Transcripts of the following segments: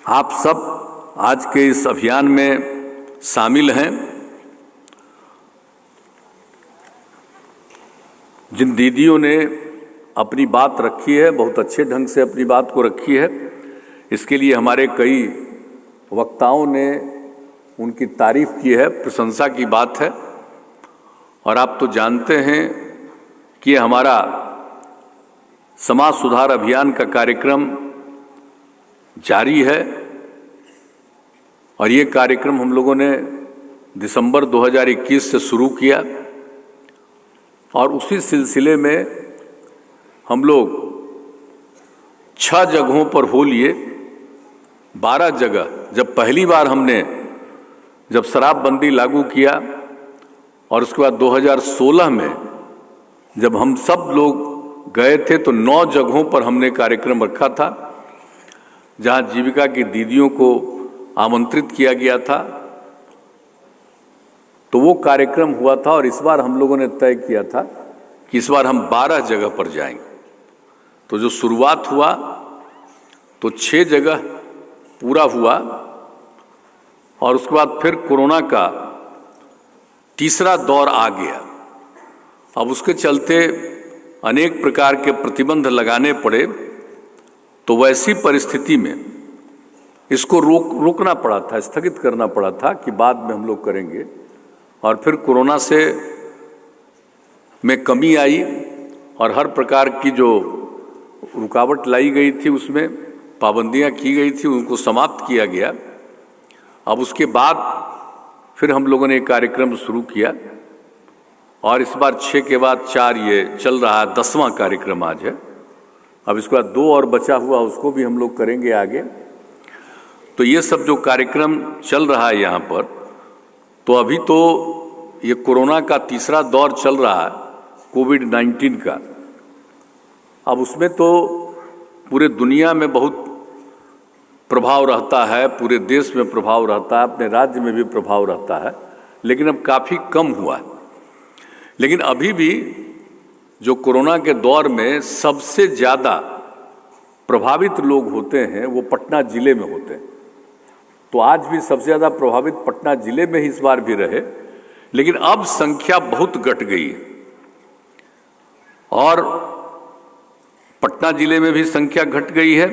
आप सब आज के इस अभियान में शामिल हैं। जिन दीदियों ने अपनी बात रखी है, बहुत अच्छे ढंग से अपनी बात को रखी है, इसके लिए हमारे कई वक्ताओं ने उनकी तारीफ की है, प्रशंसा की बात है। और आप तो जानते हैं कि हमारा समाज सुधार अभियान का कार्यक्रम जारी है और ये कार्यक्रम हम लोगों ने दिसंबर 2021 से शुरू किया और उसी सिलसिले में हम लोग 6 जगहों पर हो लिए 12 जगह। जब पहली बार हमने जब शराबबंदी लागू किया और उसके बाद 2016 में जब हम सब लोग गए थे तो 9 जगहों पर हमने कार्यक्रम रखा था, जहां जीविका की दीदियों को आमंत्रित किया गया था। तो वो कार्यक्रम हुआ था और इस बार हम लोगों ने तय किया था कि इस बार हम 12 जगह पर जाएंगे। तो जो शुरुआत हुआ तो 6 जगह पूरा हुआ और उसके बाद फिर कोरोना का तीसरा दौर आ गया। अब उसके चलते अनेक प्रकार के प्रतिबंध लगाने पड़े, तो वैसी परिस्थिति में इसको रोकना पड़ा था, स्थगित करना पड़ा था कि बाद में हम लोग करेंगे। और फिर कोरोना से में कमी आई और हर प्रकार की जो रुकावट लाई गई थी, उसमें पाबंदियां की गई थी, उनको समाप्त किया गया। अब उसके बाद फिर हम लोगों ने एक कार्यक्रम शुरू किया और इस बार 6 के बाद 4 ये चल रहा है, 10वां कार्यक्रम आज है। अब इसके बाद 2 और बचा हुआ, उसको भी हम लोग करेंगे आगे। तो ये सब जो कार्यक्रम चल रहा है यहाँ पर, तो अभी तो ये कोरोना का तीसरा दौर चल रहा है, कोविड-19 का। अब उसमें तो पूरे दुनिया में बहुत प्रभाव रहता है, पूरे देश में प्रभाव रहता है, अपने राज्य में भी प्रभाव रहता है, लेकिन अब काफ़ी कम हुआ है। लेकिन अभी भी जो कोरोना के दौर में सबसे ज़्यादा प्रभावित लोग होते हैं वो पटना जिले में होते हैं। तो आज भी सबसे ज़्यादा प्रभावित पटना जिले में ही इस बार भी रहे, लेकिन अब संख्या बहुत घट गई है और पटना जिले में भी संख्या घट गई है।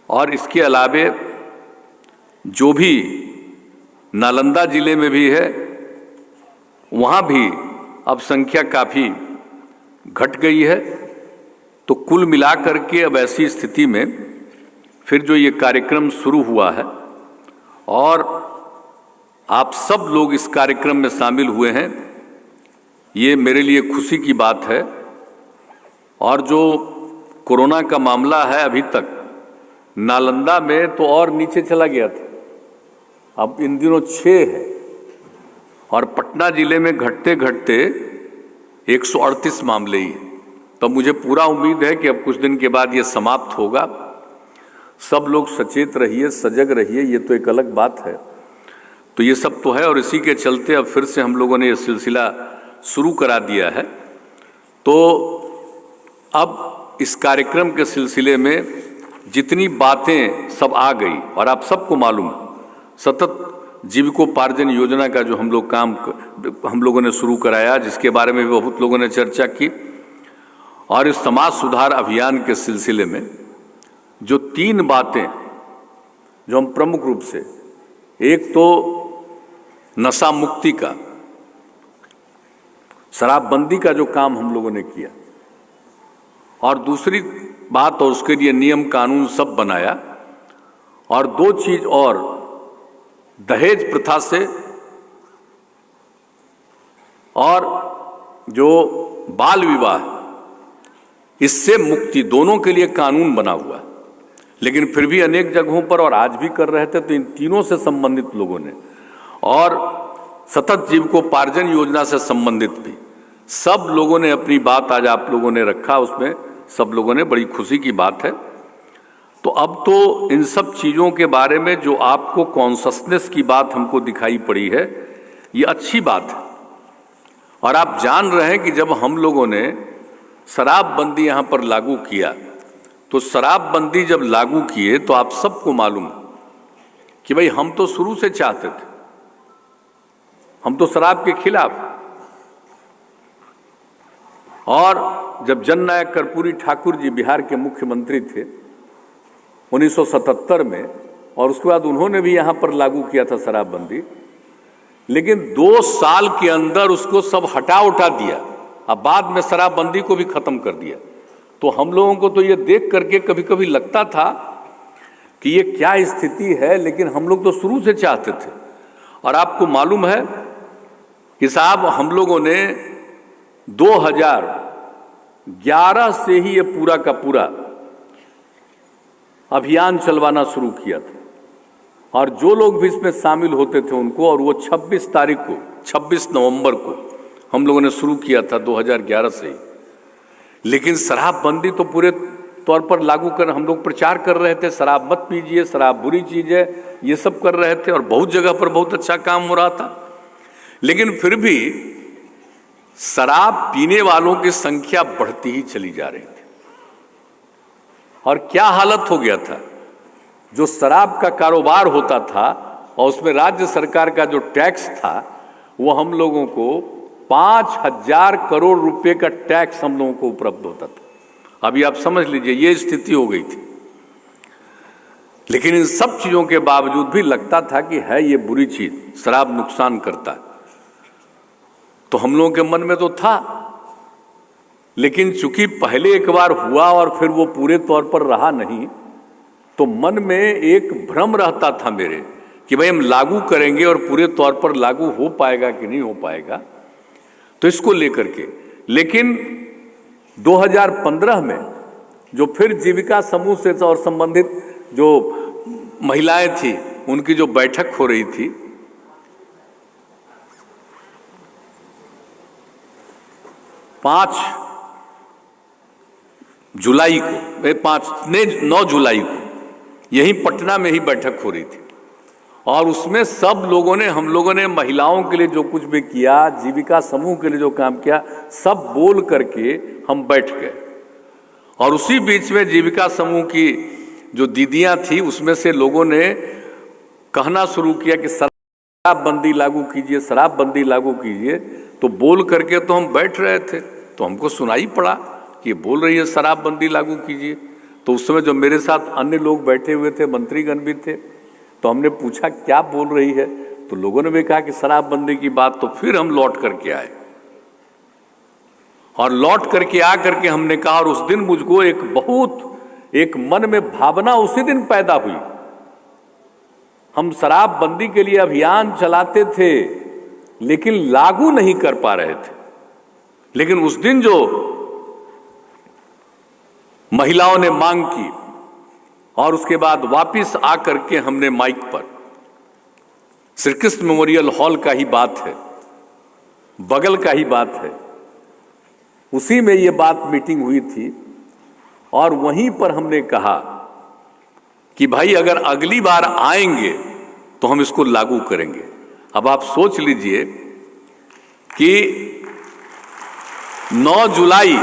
और इसके अलावे जो भी नालंदा जिले में भी है, वहाँ भी अब संख्या काफ़ी घट गई है। तो कुल मिलाकर के अब ऐसी स्थिति में फिर जो ये कार्यक्रम शुरू हुआ है और आप सब लोग इस कार्यक्रम में शामिल हुए हैं, ये मेरे लिए खुशी की बात है। और जो कोरोना का मामला है अभी तक नालंदा में तो और नीचे चला गया था, अब इन दिनों 6 है और पटना जिले में घटते घटते 138 मामले ही। तो मुझे पूरा उम्मीद है कि अब कुछ दिन के बाद ये समाप्त होगा। सब लोग सचेत रहिए, सजग रहिए, ये तो एक अलग बात है। तो ये सब तो है और इसी के चलते अब फिर से हम लोगों ने ये सिलसिला शुरू करा दिया है। तो अब इस कार्यक्रम के सिलसिले में जितनी बातें सब आ गई और आप सबको मालूम सतत जीविकोपार्जन योजना का जो हम लोगों ने शुरू कराया, जिसके बारे में भी बहुत लोगों ने चर्चा की। और इस समाज सुधार अभियान के सिलसिले में जो 3 बातें जो हम प्रमुख रूप से, एक तो नशा मुक्ति का, शराबबंदी का जो काम हम लोगों ने किया, और दूसरी बात और उसके लिए नियम कानून सब बनाया। और 2 चीज और, दहेज प्रथा से और जो बाल विवाह, इससे मुक्ति, दोनों के लिए कानून बना हुआ है। लेकिन फिर भी अनेक जगहों पर और आज भी कर रहे थे, तो इन तीनों से संबंधित लोगों ने और सतत जीविकोपार्जन योजना से संबंधित भी सब लोगों ने अपनी बात आज आप लोगों ने रखा, उसमें सब लोगों ने, बड़ी खुशी की बात है। तो अब तो इन सब चीज़ों के बारे में जो आपको कॉन्शसनेस की बात हमको दिखाई पड़ी है, ये अच्छी बात है। और आप जान रहे हैं कि जब हम लोगों ने शराबबंदी यहाँ पर लागू किया तो शराबबंदी जब लागू किए तो आप सबको मालूम है कि भाई हम तो शुरू से चाहते थे, हम तो शराब के खिलाफ। और जब जननायक कर्पूरी ठाकुर जी बिहार के मुख्यमंत्री थे 1977 में, और उसके बाद उन्होंने भी यहाँ पर लागू किया था शराबबंदी, लेकिन 2 साल के अंदर उसको सब हटा उठा दिया। अब बाद में शराबबंदी को भी खत्म कर दिया। तो हम लोगों को तो ये देख करके कभी कभी लगता था कि ये क्या स्थिति है, लेकिन हम लोग तो शुरू से चाहते थे। और आपको मालूम है कि साहब हम लोगों ने 2011 से ही ये पूरा का पूरा अभियान चलवाना शुरू किया था, और जो लोग भी इसमें शामिल होते थे उनको, और वो 26 तारीख को 26 नवंबर को हम लोगों ने शुरू किया था 2011 से ही। लेकिन शराबबंदी तो पूरे तौर पर लागू कर हम लोग प्रचार कर रहे थे, शराब मत पीजिए, शराब बुरी चीज है, ये सब कर रहे थे, और बहुत जगह पर बहुत अच्छा काम हो रहा था। लेकिन फिर भी शराब पीने वालों की संख्या बढ़ती ही चली जा रही थी। और क्या हालत हो गया था, जो शराब का कारोबार होता था और उसमें राज्य सरकार का जो टैक्स था, वो हम लोगों को 5,000 करोड़ रुपए का टैक्स हम लोगों को उपलब्ध होता था। अभी आप समझ लीजिए ये स्थिति हो गई थी। लेकिन इन सब चीजों के बावजूद भी लगता था कि है ये बुरी चीज, शराब नुकसान करता है, तो हम लोगों के मन में तो था। लेकिन चूंकि पहले एक बार हुआ और फिर वो पूरे तौर पर रहा नहीं, तो मन में एक भ्रम रहता था मेरे कि भाई हम लागू करेंगे और पूरे तौर पर लागू हो पाएगा कि नहीं हो पाएगा, तो इसको लेकर के। लेकिन 2015 में जो फिर जीविका समूह से और संबंधित जो महिलाएं थी उनकी जो बैठक हो रही थी, 5 जुलाई को 9 जुलाई को यही पटना में ही बैठक हो रही थी। और उसमें सब लोगों ने, हम लोगों ने महिलाओं के लिए जो कुछ भी किया, जीविका समूह के लिए जो काम किया, सब बोल करके हम बैठ गए। और उसी बीच में जीविका समूह की जो दीदियां थी, उसमें से लोगों ने कहना शुरू किया कि शराबबंदी लागू कीजिए, शराबबंदी लागू कीजिए। तो बोल करके तो हम बैठ रहे थे, तो हमको सुनाई पड़ा कि बोल रही है शराबबंदी लागू कीजिए। तो उस समय जो मेरे साथ अन्य लोग बैठे हुए थे, मंत्रीगण भी थे, तो हमने पूछा क्या बोल रही है, तो लोगों ने भी कहा कि शराबबंदी की बात। तो फिर हम लौट करके आए, और लौट करके आ करके हमने कहा, और उस दिन मुझको एक मन में भावना उसी दिन पैदा हुई। हम शराबबंदी के लिए अभियान चलाते थे लेकिन लागू नहीं कर पा रहे थे। लेकिन उस दिन जो महिलाओं ने मांग की, और उसके बाद वापिस आकर के हमने माइक पर, श्री कृष्ण मेमोरियल हॉल का ही बात है, बगल का ही बात है, उसी में ये बात मीटिंग हुई थी। और वहीं पर हमने कहा कि भाई अगर अगली बार आएंगे तो हम इसको लागू करेंगे। अब आप सोच लीजिए कि 9 जुलाई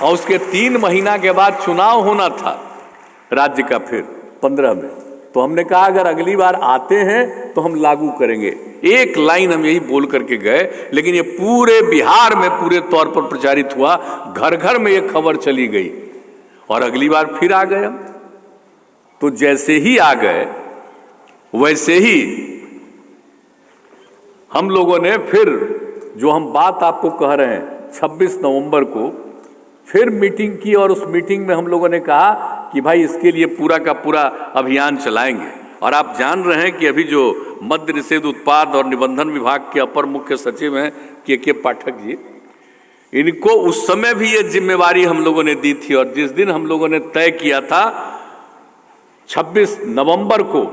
और उसके 3 महीना के बाद चुनाव होना था राज्य का, फिर 15 में। तो हमने कहा अगर अगली बार आते हैं तो हम लागू करेंगे। एक लाइन हम यही बोल करके गए, लेकिन ये पूरे बिहार में पूरे तौर पर प्रचारित हुआ, घर घर में ये खबर चली गई, और अगली बार फिर आ गए हम। तो जैसे ही आ गए वैसे ही हम लोगों ने फिर जो हम बात आपको कह रहे हैं 26 नवंबर को फिर मीटिंग की, और उस मीटिंग में हम लोगों ने कहा कि भाई इसके लिए पूरा का पूरा अभियान चलाएंगे। और आप जान रहे हैं कि अभी जो मद्य निषेध उत्पाद और निबंधन विभाग के अपर मुख्य सचिव हैं के पाठक जी, इनको उस समय भी ये जिम्मेवारी हम लोगों ने दी थी। और जिस दिन हम लोगों ने तय किया था 26 नवंबर को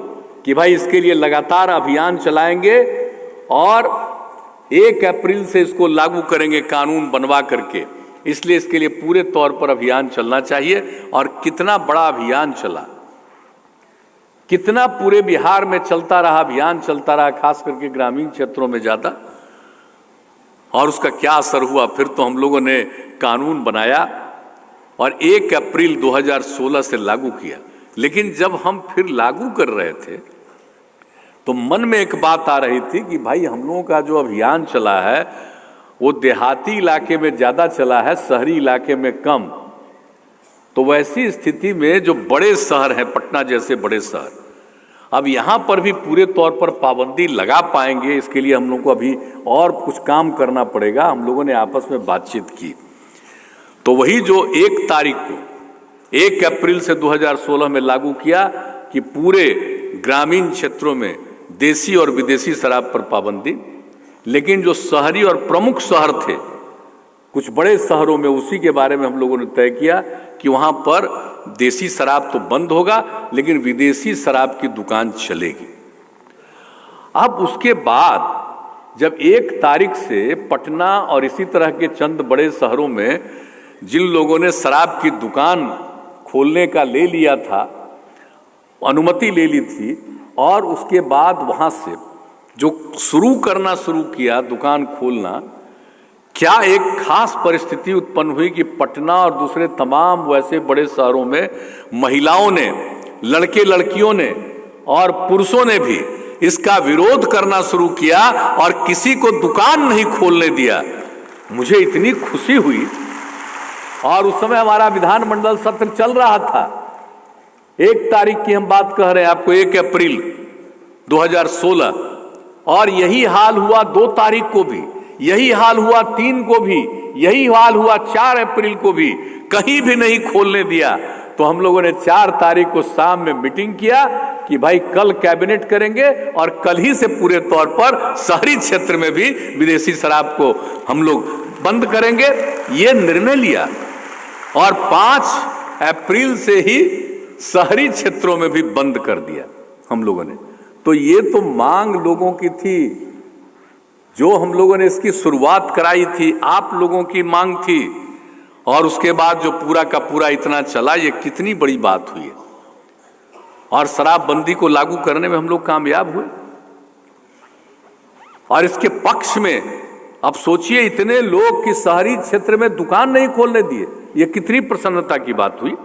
कि भाई इसके लिए लगातार अभियान चलाएंगे और 1 अप्रैल से इसको लागू करेंगे कानून बनवा करके, इसलिए इसके लिए पूरे तौर पर अभियान चलना चाहिए। और कितना बड़ा अभियान चला, कितना पूरे बिहार में चलता रहा, अभियान चलता रहा, खास करके ग्रामीण क्षेत्रों में ज्यादा। और उसका क्या असर हुआ, फिर तो हम लोगों ने कानून बनाया और 1 अप्रैल 2016 से लागू किया। लेकिन जब हम फिर लागू कर रहे थे तो मन में एक बात आ रही थी कि भाई हम लोगों का जो अभियान चला है वो देहाती इलाके में ज़्यादा चला है, शहरी इलाके में कम। तो वैसी स्थिति में जो बड़े शहर हैं, पटना जैसे बड़े शहर, अब यहाँ पर भी पूरे तौर पर पाबंदी लगा पाएंगे, इसके लिए हम लोग को अभी और कुछ काम करना पड़ेगा। हम लोगों ने आपस में बातचीत की तो वही जो 1 तारीख को 1 अप्रैल से 2016 में लागू किया कि पूरे ग्रामीण क्षेत्रों में देसी और विदेशी शराब पर पाबंदी। लेकिन जो शहरी और प्रमुख शहर थे, कुछ बड़े शहरों में, उसी के बारे में हम लोगों ने तय किया कि वहाँ पर देसी शराब तो बंद होगा लेकिन विदेशी शराब की दुकान चलेगी। अब उसके बाद जब 1 तारीख से पटना और इसी तरह के चंद बड़े शहरों में जिन लोगों ने शराब की दुकान खोलने का ले लिया था, अनुमति ले ली थी, और उसके बाद वहाँ से जो शुरू किया दुकान खोलना, क्या एक खास परिस्थिति उत्पन्न हुई कि पटना और दूसरे तमाम वैसे बड़े शहरों में महिलाओं ने, लड़के लड़कियों ने और पुरुषों ने भी इसका विरोध करना शुरू किया और किसी को दुकान नहीं खोलने दिया। मुझे इतनी खुशी हुई। और उस समय हमारा विधानमंडल सत्र चल रहा था। 1 तारीख की हम बात कह रहे हैं आपको, 1 अप्रैल 2016, और यही हाल हुआ 2 तारीख को भी, यही हाल हुआ 3 को भी, यही हाल हुआ 4 अप्रैल को भी, कहीं भी नहीं खोलने दिया। तो हम लोगों ने 4 तारीख को शाम में मीटिंग किया कि भाई कल कैबिनेट करेंगे और कल ही से पूरे तौर पर शहरी क्षेत्र में भी विदेशी शराब को हम लोग बंद करेंगे, ये निर्णय लिया। और 5 अप्रैल से ही शहरी क्षेत्रों में भी बंद कर दिया हम लोगों ने। तो ये तो मांग लोगों की थी, जो हम लोगों ने इसकी शुरुआत कराई थी, आप लोगों की मांग थी, और उसके बाद जो पूरा का पूरा इतना चला, ये कितनी बड़ी बात हुई है। और शराबबंदी को लागू करने में हम लोग कामयाब हुए। और इसके पक्ष में अब सोचिए, इतने लोग कि शहरी क्षेत्र में दुकान नहीं खोलने दिए, ये कितनी प्रसन्नता की बात हुई।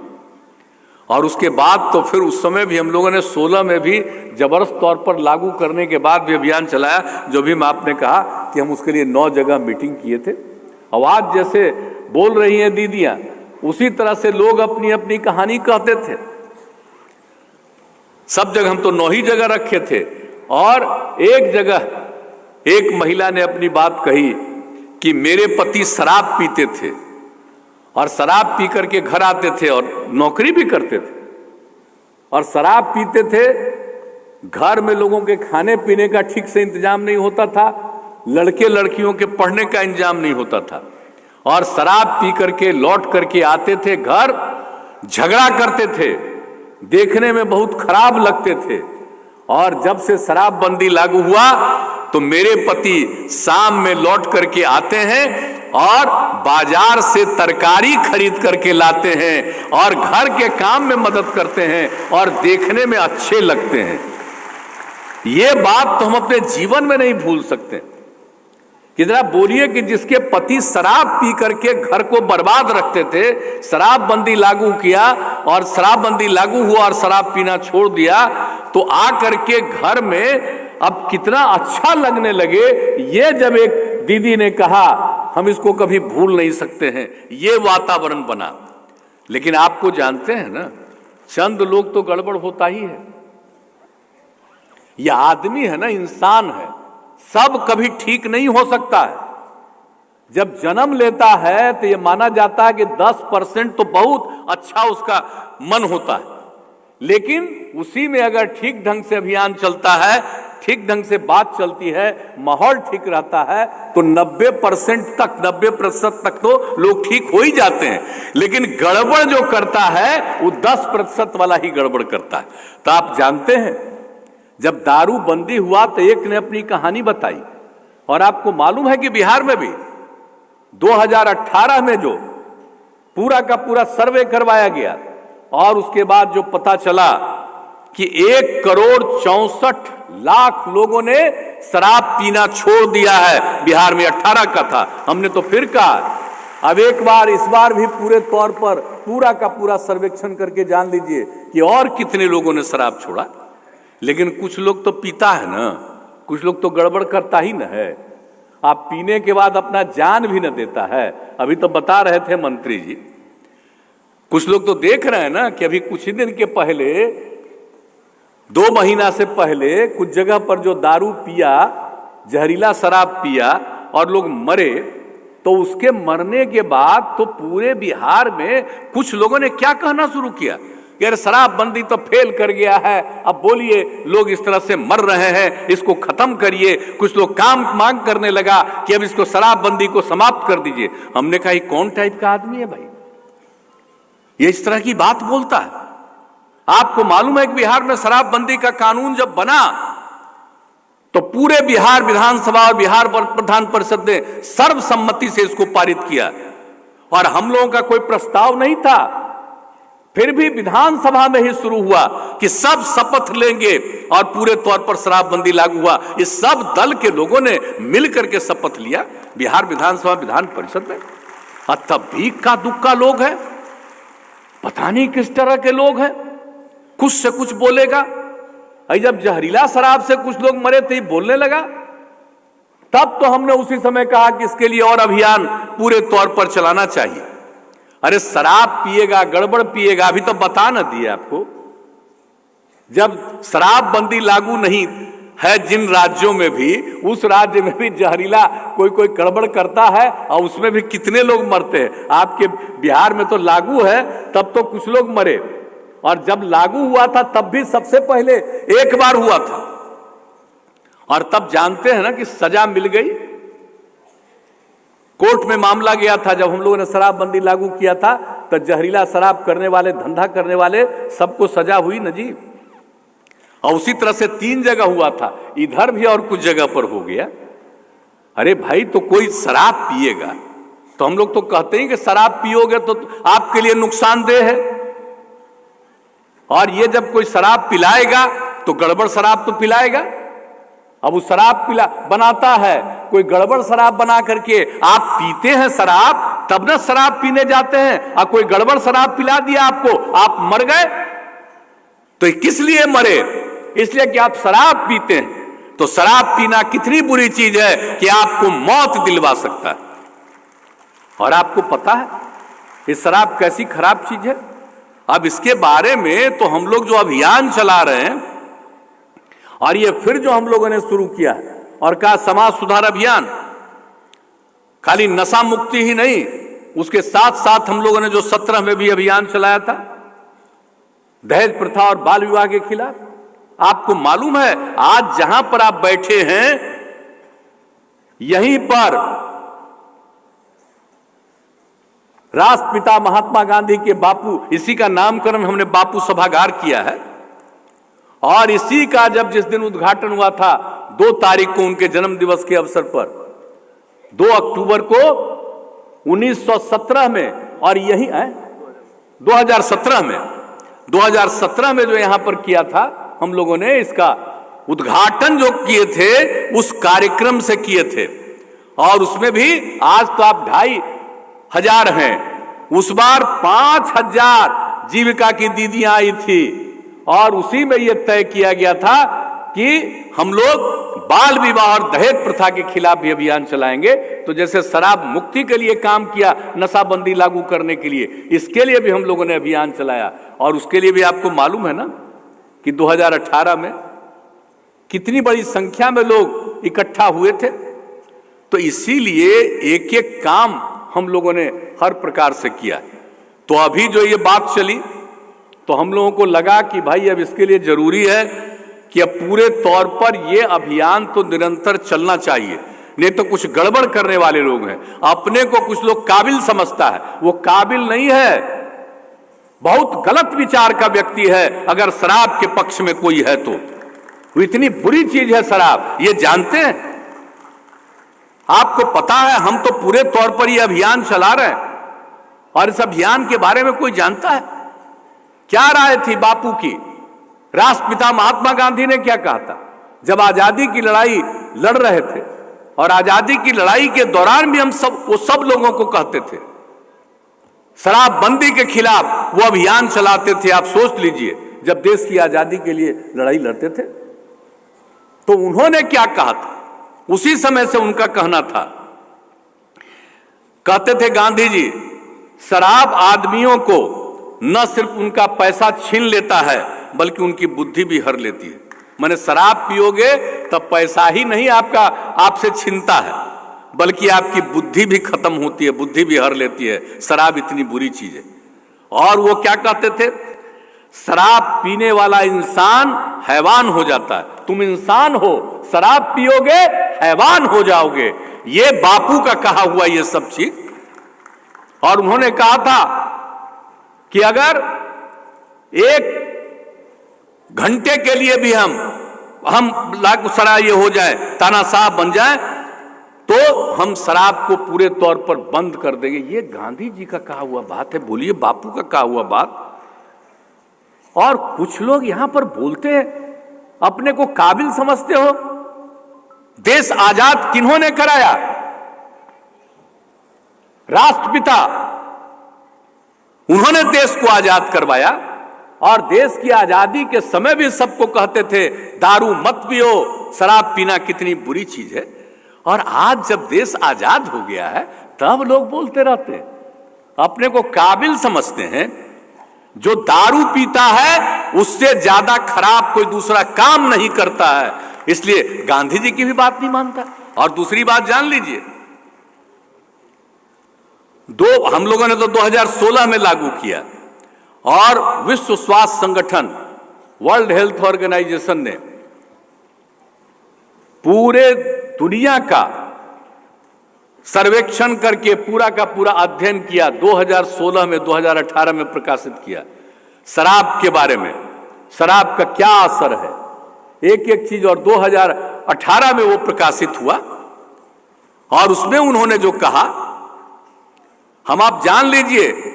और उसके बाद तो फिर उस समय भी हम लोगों ने 16 में भी जबरदस्त तौर पर लागू करने के बाद भी अभियान चलाया, जो भी आपने कहा कि हम उसके लिए 9 जगह मीटिंग किए थे। और आज जैसे बोल रही हैं दीदियां, उसी तरह से लोग अपनी अपनी कहानी कहते थे। सब जगह हम तो 9 ही जगह रखे थे। और एक जगह एक महिला ने अपनी बात कही कि मेरे पति शराब पीते थे और शराब पी करके घर आते थे और नौकरी भी करते थे, और शराब पीते थे, घर में लोगों के खाने पीने का ठीक से इंतजाम नहीं होता था, लड़के लड़कियों के पढ़ने का इंतजाम नहीं होता था, और शराब पी करके लौट करके आते थे घर, झगड़ा करते थे, देखने में बहुत खराब लगते थे। और जब से शराबबंदी लागू हुआ तो मेरे पति शाम में लौट करके आते हैं और बाजार से तरकारी खरीद करके लाते हैं और घर के काम में मदद करते हैं और देखने में अच्छे लगते हैं। ये बात तो हम अपने जीवन में नहीं भूल सकते। कि जरा बोलिए कि जिसके पति शराब पी करके घर को बर्बाद रखते थे, शराबबंदी लागू किया और शराबबंदी लागू हुआ और शराब पीना छोड़ दिया, तो आ करके घर में अब कितना अच्छा लगने लगे। ये जब एक दीदी ने कहा, हम इसको कभी भूल नहीं सकते हैं, ये वातावरण बना। लेकिन आपको जानते हैं ना, चंद लोग तो गड़बड़ होता ही है। यह आदमी है ना, इंसान है, सब कभी ठीक नहीं हो सकता है। जब जन्म लेता है तो यह माना जाता है कि 10% तो बहुत अच्छा उसका मन होता है, लेकिन उसी में अगर ठीक ढंग से अभियान चलता है, ठीक ढंग से बात चलती है, माहौल ठीक रहता है, तो 90% तक तो लोग ठीक हो ही जाते हैं। लेकिन गड़बड़ जो करता है वो 10% वाला ही गड़बड़ करता है। तो आप जानते हैं, जब दारू बंदी हुआ तो एक ने अपनी कहानी बताई, और आपको मालूम है कि बिहार में भी 2018 में जो पूरा का पूरा सर्वे करवाया गया और उसके बाद जो पता चला कि 1,64,00,000 लोगों ने शराब पीना छोड़ दिया है। बिहार में 18 का था, हमने तो फिर कहा अब एक बार इस बार भी पूरे तौर पर पूरा का पूरा सर्वेक्षण करके जान लीजिए कि और कितने लोगों ने शराब छोड़ा। लेकिन कुछ लोग तो पीता है ना, कुछ लोग तो गड़बड़ करता ही न है। आप पीने के बाद अपना जान भी न देता है। अभी तो बता रहे थे मंत्री जी, कुछ लोग तो देख रहे हैं ना कि अभी कुछ ही दिन के पहले, 2 महीना से पहले कुछ जगह पर जो दारू पिया, जहरीला शराब पिया और लोग मरे, तो उसके मरने के बाद तो पूरे बिहार में कुछ लोगों ने क्या कहना शुरू किया कि अरे शराबबंदी तो फेल कर गया है, अब बोलिए लोग इस तरह से मर रहे हैं, इसको खत्म करिए। कुछ लोग काम मांग करने लगा कि अब इसको शराबबंदी को समाप्त कर दीजिए। हमने कहा ये कौन टाइप का आदमी है भाई, ये इस तरह की बात बोलता है? आपको मालूम है कि बिहार में शराबबंदी का कानून जब बना तो पूरे बिहार विधानसभा और बिहार प्रधान परिषद ने सर्वसम्मति से इसको पारित किया और हम लोगों का कोई प्रस्ताव नहीं था। फिर भी विधानसभा में ही शुरू हुआ कि सब शपथ लेंगे और पूरे तौर पर शराबबंदी लागू हुआ। इस सब दल के लोगों ने मिलकर के शपथ लिया बिहार विधानसभा विधान परिषद में। और तब भी इक्का दुक्का लोग हैं, पता नहीं किस तरह के लोग हैं, कुछ से कुछ बोलेगा। जब जहरीला शराब से कुछ लोग मरे थे बोलने लगा, तब तो हमने उसी समय कहा कि इसके लिए और अभियान पूरे तौर पर चलाना चाहिए। अरे शराब पिएगा, गड़बड़ पिएगा, अभी तो बता न दिए आपको, जब शराबबंदी लागू नहीं है जिन राज्यों में भी, उस राज्य में भी जहरीला कोई गड़बड़ करता है और उसमें भी कितने लोग मरते हैं। आपके बिहार में तो लागू है, तब तो कुछ लोग मरे, और जब लागू हुआ था तब भी सबसे पहले एक बार हुआ था, और तब जानते हैं ना कि सजा मिल गई। कोर्ट में मामला गया था जब हम लोगों ने शराबबंदी लागू किया था, तो जहरीला शराब करने वाले, धंधा करने वाले सबको सजा हुई न जी। और उसी तरह से 3 जगह हुआ था, इधर भी और कुछ जगह पर हो गया। अरे भाई, तो कोई शराब पिएगा तो हम लोग तो कहते हैं कि शराब पियोगे तो आपके लिए नुकसानदेह है, और ये जब कोई शराब पिलाएगा तो गड़बड़ शराब तो पिलाएगा। अब वो शराब बनाता है, कोई गड़बड़ शराब बना करके आप पीते हैं शराब, तब ना शराब पीने जाते हैं, और कोई गड़बड़ शराब पिला दिया आपको, आप मर गए। तो किस लिए मरे? इसलिए कि आप शराब पीते हैं। तो शराब पीना कितनी बुरी चीज है कि आपको मौत दिलवा सकता है। और आपको पता है ये शराब कैसी खराब चीज है। अब इसके बारे में तो हम लोग जो अभियान चला रहे हैं, और ये फिर जो हम लोगों ने शुरू किया और कहा समाज सुधार अभियान, खाली नशा मुक्ति ही नहीं, उसके साथ साथ हम लोगों ने जो 17 में भी अभियान चलाया था दहेज प्रथा और बाल विवाह के खिलाफ। आपको मालूम है आज जहां पर आप बैठे हैं, यहीं पर राष्ट्रपिता महात्मा गांधी के बापू, इसी का नामकरण हमने बापू सभागार किया है, और इसी का जब जिस दिन उद्घाटन हुआ था 2 तारीख को उनके जन्म दिवस के अवसर पर, 2 अक्टूबर को 1917 में, और यही है 2017 में जो यहां पर किया था हम लोगों ने, इसका उद्घाटन जो किए थे उस कार्यक्रम से किए थे। और उसमें भी आज तो आप 2,500 हैं, उस बार 5,000 जीविका की दीदियां आई थी, और उसी में यह तय किया गया था कि हम लोग बाल विवाह और दहेज प्रथा के खिलाफ भी अभियान चलाएंगे। तो जैसे शराब मुक्ति के लिए काम किया, नशाबंदी लागू करने के लिए, इसके लिए भी हम लोगों ने अभियान चलाया। और उसके लिए भी आपको मालूम है ना कि 2018 में कितनी बड़ी संख्या में लोग इकट्ठा हुए थे। तो इसीलिए एक एक काम हम लोगों ने हर प्रकार से किया। तो अभी जो ये बात चली, तो हम लोगों को लगा कि भाई अब इसके लिए जरूरी है कि अब पूरे तौर पर ये अभियान तो निरंतर चलना चाहिए, नहीं तो कुछ गड़बड़ करने वाले लोग हैं। अपने को कुछ लोग काबिल समझता है, वो काबिल नहीं है, बहुत गलत विचार का व्यक्ति है। अगर शराब के पक्ष में कोई है तो वो इतनी बुरी चीज है शराब, ये जानते हैं? आपको पता है हम तो पूरे तौर पर ये अभियान चला रहे हैं, और इस अभियान के बारे में कोई जानता है? क्या राय थी बापू की? राष्ट्रपिता महात्मा गांधी ने क्या कहा था जब आजादी की लड़ाई लड़ रहे थे, और आजादी की लड़ाई के दौरान भी हम सब, वो सब लोगों को कहते थे शराबबंदी के खिलाफ वो अभियान चलाते थे। आप सोच लीजिए, जब देश की आजादी के लिए लड़ाई लड़ते थे तो उन्होंने क्या कहा था, उसी समय से उनका कहना था। कहते थे गांधी जी, शराब आदमियों को न सिर्फ उनका पैसा छीन लेता है बल्कि उनकी बुद्धि भी हर लेती है। माने शराब पियोगे तब पैसा ही नहीं आपसे छीनता है, बल्कि आपकी बुद्धि भी खत्म होती है, बुद्धि भी हर लेती है। शराब इतनी बुरी चीज है। और वो क्या कहते थे, शराब पीने वाला इंसान हैवान हो जाता है। तुम इंसान हो, शराब पियोगे हैवान हो जाओगे। ये बापू का कहा हुआ ये सब चीज। और उन्होंने कहा था कि अगर एक घंटे के लिए भी हम लाख सरा ये हो जाए, तानाशाह बन जाए, तो हम शराब को पूरे तौर पर बंद कर देंगे। ये गांधी जी का कहा हुआ बात है। बोलिए, बापू का कहा हुआ बात। और कुछ लोग यहां पर बोलते हैं, अपने को काबिल समझते हो। देश आजाद किन्होंने कराया? राष्ट्रपिता, उन्होंने देश को आजाद करवाया। और देश की आजादी के समय भी सबको कहते थे दारू मत पियो, शराब पीना कितनी बुरी चीज है। और आज जब देश आजाद हो गया है तब लोग बोलते रहते हैं, अपने को काबिल समझते हैं। जो दारू पीता है उससे ज्यादा खराब कोई दूसरा काम नहीं करता है, इसलिए गांधी जी की भी बात नहीं मानता। और दूसरी बात जान लीजिए, हम लोगों ने तो 2016 में लागू किया, और विश्व स्वास्थ्य संगठन, वर्ल्ड हेल्थ ऑर्गेनाइजेशन ने पूरे दुनिया का सर्वेक्षण करके पूरा का पूरा अध्ययन किया। 2016 में, 2018 में प्रकाशित किया शराब के बारे में, शराब का क्या असर है, एक एक चीज। और 2018 में वो प्रकाशित हुआ। और उसमें उन्होंने जो कहा, हम आप जान लीजिए,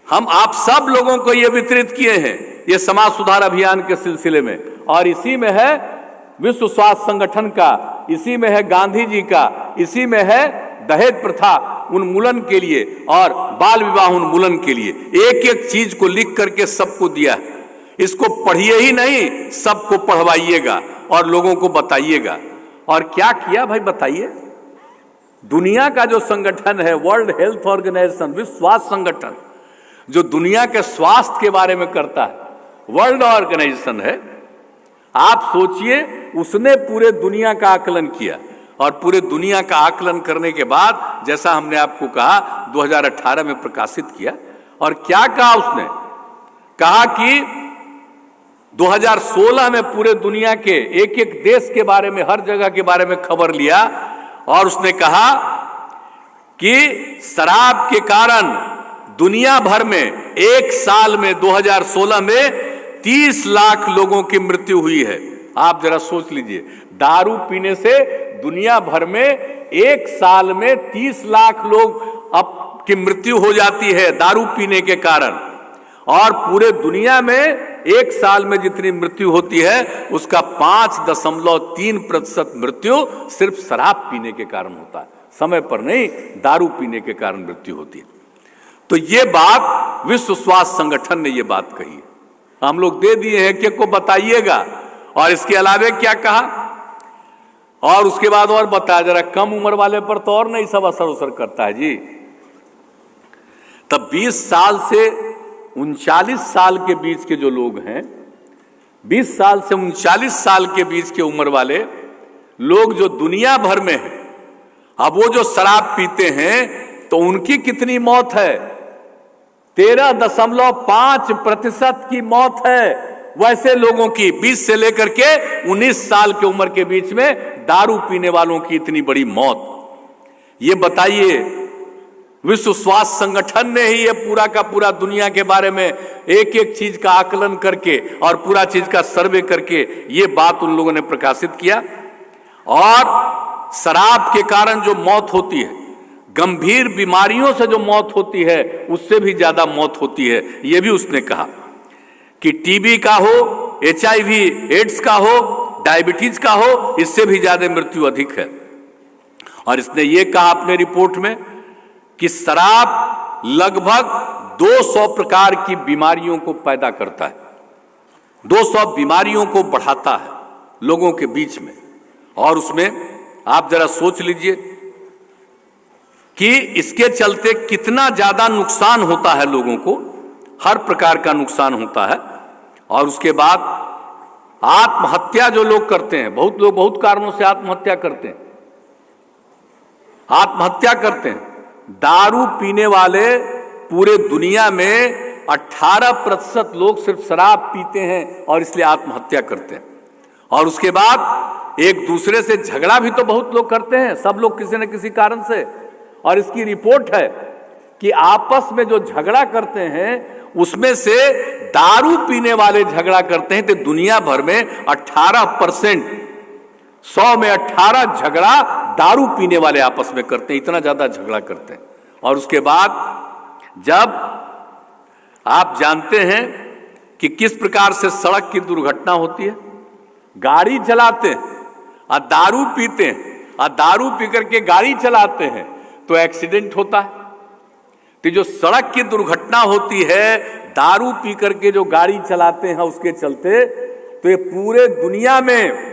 हम आप सब लोगों को ये वितरित किए हैं ये समाज सुधार अभियान के सिलसिले में। और इसी में है विश्व स्वास्थ्य संगठन का, इसी में है गांधी जी का, इसी में है दहेज प्रथा उन्मूलन के लिए और बाल विवाह उन्मूलन के लिए। एक एक चीज को लिख करके सबको दिया। इसको पढ़िए ही नहीं, सबको पढ़वाइएगा और लोगों को बताइएगा। और क्या किया भाई बताइए? दुनिया का जो संगठन है, वर्ल्ड हेल्थ ऑर्गेनाइजेशन, विश्व स्वास्थ्य संगठन, जो दुनिया के स्वास्थ्य के बारे में करता है, वर्ल्ड ऑर्गेनाइजेशन है। आप सोचिए, उसने पूरे दुनिया का आकलन किया। और पूरे दुनिया का आकलन करने के बाद, जैसा हमने आपको कहा, 2018 में प्रकाशित किया। और क्या कहा उसने? कहा कि 2016 में पूरे दुनिया के एक एक देश के बारे में, हर जगह के बारे में खबर लिया। और उसने कहा कि शराब के कारण दुनिया भर में एक साल में 2016 में 30 लाख लोगों की मृत्यु हुई है। आप जरा सोच लीजिए, दारू पीने से दुनिया भर में एक साल में 30 लाख लोग की मृत्यु हो जाती है दारू पीने के कारण। और पूरे दुनिया में एक साल में जितनी मृत्यु होती है उसका 5.3% मृत्यु सिर्फ शराब पीने के कारण होता है, समय पर नहीं, दारू पीने के कारण मृत्यु होती है। तो ये बात विश्व स्वास्थ्य संगठन ने ये बात कही है। हम लोग दे दिए हैं कि को बताइएगा। और इसके अलावे क्या कहा, और उसके बाद और बताया, जरा कम उम्र वाले पर तो और नहीं सब असर करता है जी। तब 20 साल से 39 साल के बीच के जो लोग हैं, 20 साल से 39 साल के बीच के उम्र वाले लोग जो दुनिया भर में हैं, अब वो जो शराब पीते हैं तो उनकी कितनी मौत है? 13.5% की मौत है वैसे लोगों की, 20 से लेकर के 19 साल की उम्र के बीच में दारू पीने वालों की इतनी बड़ी मौत। ये बताइए, विश्व स्वास्थ्य संगठन ने ही ये पूरा का पूरा दुनिया के बारे में एक एक चीज का आकलन करके और पूरा चीज का सर्वे करके ये बात उन लोगों ने प्रकाशित किया। और शराब के कारण जो मौत होती है, गंभीर बीमारियों से जो मौत होती है, उससे भी ज्यादा मौत होती है। यह भी उसने कहा कि टीबी का हो, HIV एड्स का हो, डायबिटीज का हो, इससे भी ज्यादा मृत्यु अधिक है। और इसने ये कहा अपने रिपोर्ट में कि शराब लगभग 200 प्रकार की बीमारियों को पैदा करता है, 200 बीमारियों को बढ़ाता है लोगों के बीच में। और उसमें आप जरा सोच लीजिए कि इसके चलते कितना ज्यादा नुकसान होता है लोगों को, हर प्रकार का नुकसान होता है। और उसके बाद आत्महत्या जो लोग करते हैं, बहुत लोग बहुत कारणों से आत्महत्या करते हैं, आत्महत्या करते हैं। दारू पीने वाले पूरे दुनिया में 18% लोग सिर्फ शराब पीते हैं और इसलिए आत्महत्या करते हैं। और उसके बाद एक दूसरे से झगड़ा भी तो बहुत लोग करते हैं, सब लोग किसी न किसी कारण से। और इसकी रिपोर्ट है कि आपस में जो झगड़ा करते हैं उसमें से दारू पीने वाले झगड़ा करते हैं तो दुनिया भर में 18%, 100 में 18 झगड़ा दारू पीने वाले आपस में करते हैं, इतना ज्यादा झगड़ा करते हैं। और उसके बाद जब आप जानते हैं कि किस प्रकार से सड़क की दुर्घटना होती है, गाड़ी चलाते हैं और दारू पीते हैं और दारू पी करके गाड़ी चलाते हैं तो एक्सीडेंट होता है। तो जो सड़क की दुर्घटना होती है दारू पी करके जो गाड़ी चलाते हैं उसके चलते, तो ये पूरे दुनिया में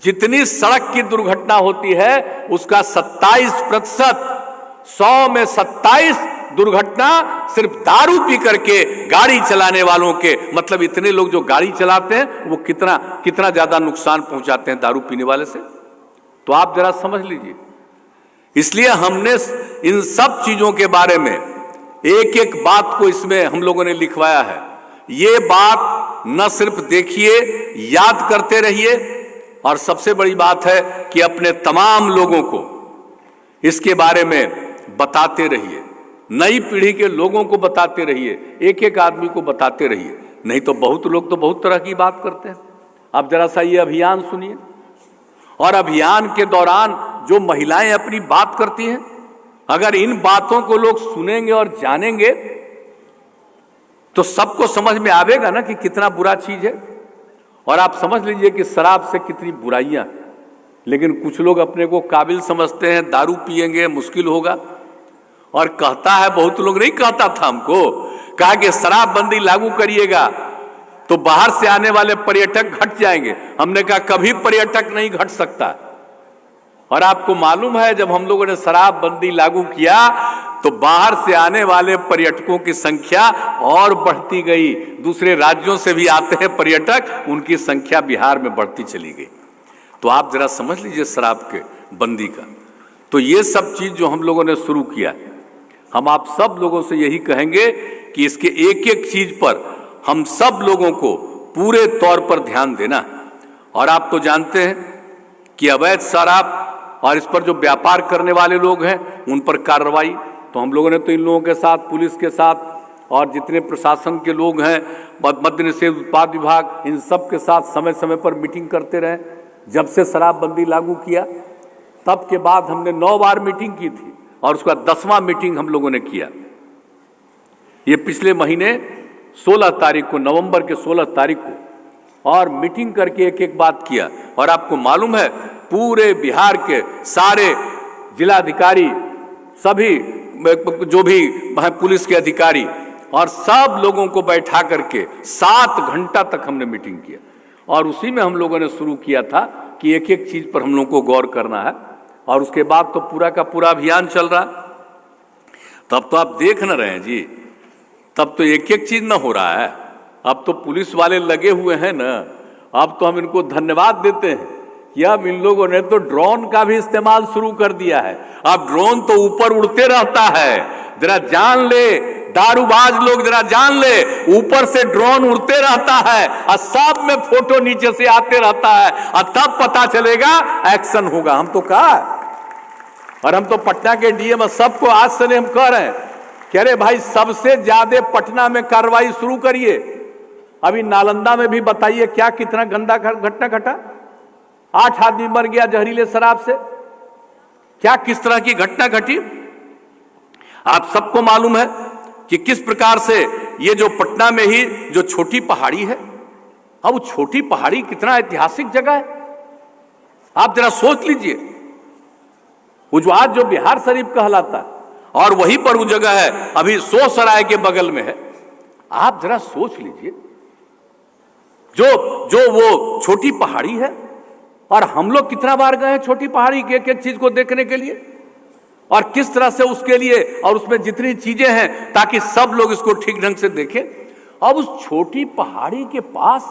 जितनी सड़क की दुर्घटना होती है उसका 27%, 100 में 27 दुर्घटना सिर्फ दारू पी करके गाड़ी चलाने वालों के, मतलब इतने लोग जो गाड़ी चलाते हैं वो कितना कितना ज्यादा नुकसान पहुंचाते हैं दारू पीने वाले से, तो आप जरा समझ लीजिए। इसलिए हमने इन सब चीजों के बारे में एक एक बात को इसमें हम लोगों ने लिखवाया है। ये बात न सिर्फ देखिए, याद करते रहिए, और सबसे बड़ी बात है कि अपने तमाम लोगों को इसके बारे में बताते रहिए, नई पीढ़ी के लोगों को बताते रहिए, एक एक आदमी को बताते रहिए। नहीं तो बहुत लोग तो बहुत तरह की बात करते हैं। आप जरा सा ये अभियान सुनिए, और अभियान के दौरान जो महिलाएं अपनी बात करती हैं, अगर इन बातों को लोग सुनेंगे और जानेंगे तो सबको समझ में आवेगा ना कि कितना बुरा चीज है। और आप समझ लीजिए कि शराब से कितनी बुराइयां, लेकिन कुछ लोग अपने को काबिल समझते हैं, दारू पिएंगे मुश्किल होगा। और कहता है, बहुत लोग नहीं कहता था हमको, कहा कि शराबबंदी लागू करिएगा तो बाहर से आने वाले पर्यटक घट जाएंगे। हमने कहा कभी पर्यटक नहीं घट सकता। और आपको मालूम है जब हम लोगों ने शराबबंदी लागू किया तो बाहर से आने वाले पर्यटकों की संख्या और बढ़ती गई। दूसरे राज्यों से भी आते हैं पर्यटक, उनकी संख्या बिहार में बढ़ती चली गई। तो आप जरा समझ लीजिए शराब के बंदी का। तो ये सब चीज जो हम लोगों ने शुरू किया, हम आप सब लोगों से यही कहेंगे कि इसके एक एक चीज पर हम सब लोगों को पूरे तौर पर ध्यान देना। और आप तो जानते हैं कि अवैध शराब और इस पर जो व्यापार करने वाले लोग हैं उन पर कार्रवाई, तो हम लोगों ने तो इन लोगों के साथ, पुलिस के साथ और जितने प्रशासन के लोग हैं, मद्य निषेध उत्पाद विभाग, इन सब के साथ समय समय पर मीटिंग करते रहे। जब से शराबबंदी लागू किया तब के बाद हमने 9 बार मीटिंग की थी और उसका 10वां मीटिंग हम लोगों ने किया। ये पिछले महीने 16 तारीख को, नवंबर के 16 तारीख को, और मीटिंग करके एक एक बात किया। और आपको मालूम है पूरे बिहार के सारे जिलाधिकारी, सभी जो भी पुलिस के अधिकारी और सब लोगों को बैठा करके 7 घंटा तक हमने मीटिंग किया। और उसी में हम लोगों ने शुरू किया था कि एक एक चीज पर हम लोगों को गौर करना है। और उसके बाद तो पूरा का पूरा अभियान चल रहा। तब तो आप देख न रहे हैं जी, तब तो एक एक चीज न हो रहा है। अब तो पुलिस वाले लगे हुए हैं ना, अब तो हम इनको धन्यवाद देते हैं कि अब इन लोगों ने तो ड्रोन का भी इस्तेमाल शुरू कर दिया है। अब ड्रोन तो ऊपर उड़ते रहता है, जरा जान ले दारूबाज लोग, जरा जान ले, ऊपर से ड्रोन उड़ते रहता है और सब में फोटो नीचे से आते रहता है और तब पता चलेगा, एक्शन होगा। हम तो कहा, और हम तो पटना के डीएम सबको आज से हम कह रहे हैं कि अरे भाई सबसे ज्यादा पटना में कार्रवाई शुरू करिए। अभी नालंदा में भी बताइए क्या कितना गंदा घटना घटा, 8 आदमी मर गया जहरीले शराब से, क्या किस तरह की घटना घटी। आप सबको मालूम है कि किस प्रकार से ये जो पटना में ही जो छोटी पहाड़ी है, अब वो छोटी पहाड़ी कितना ऐतिहासिक जगह है, आप जरा सोच लीजिए। वो जो आज जो बिहार शरीफ कहलाता है, और वहीं पर वो जगह है अभी सोसराय के बगल में है। आप जरा सोच लीजिए, जो वो छोटी पहाड़ी है, और हम लोग कितना बार गए हैं छोटी पहाड़ी की एक एक चीज को देखने के लिए, और किस तरह से उसके लिए और उसमें जितनी चीजें हैं ताकि सब लोग इसको ठीक ढंग से देखें। अब उस छोटी पहाड़ी के पास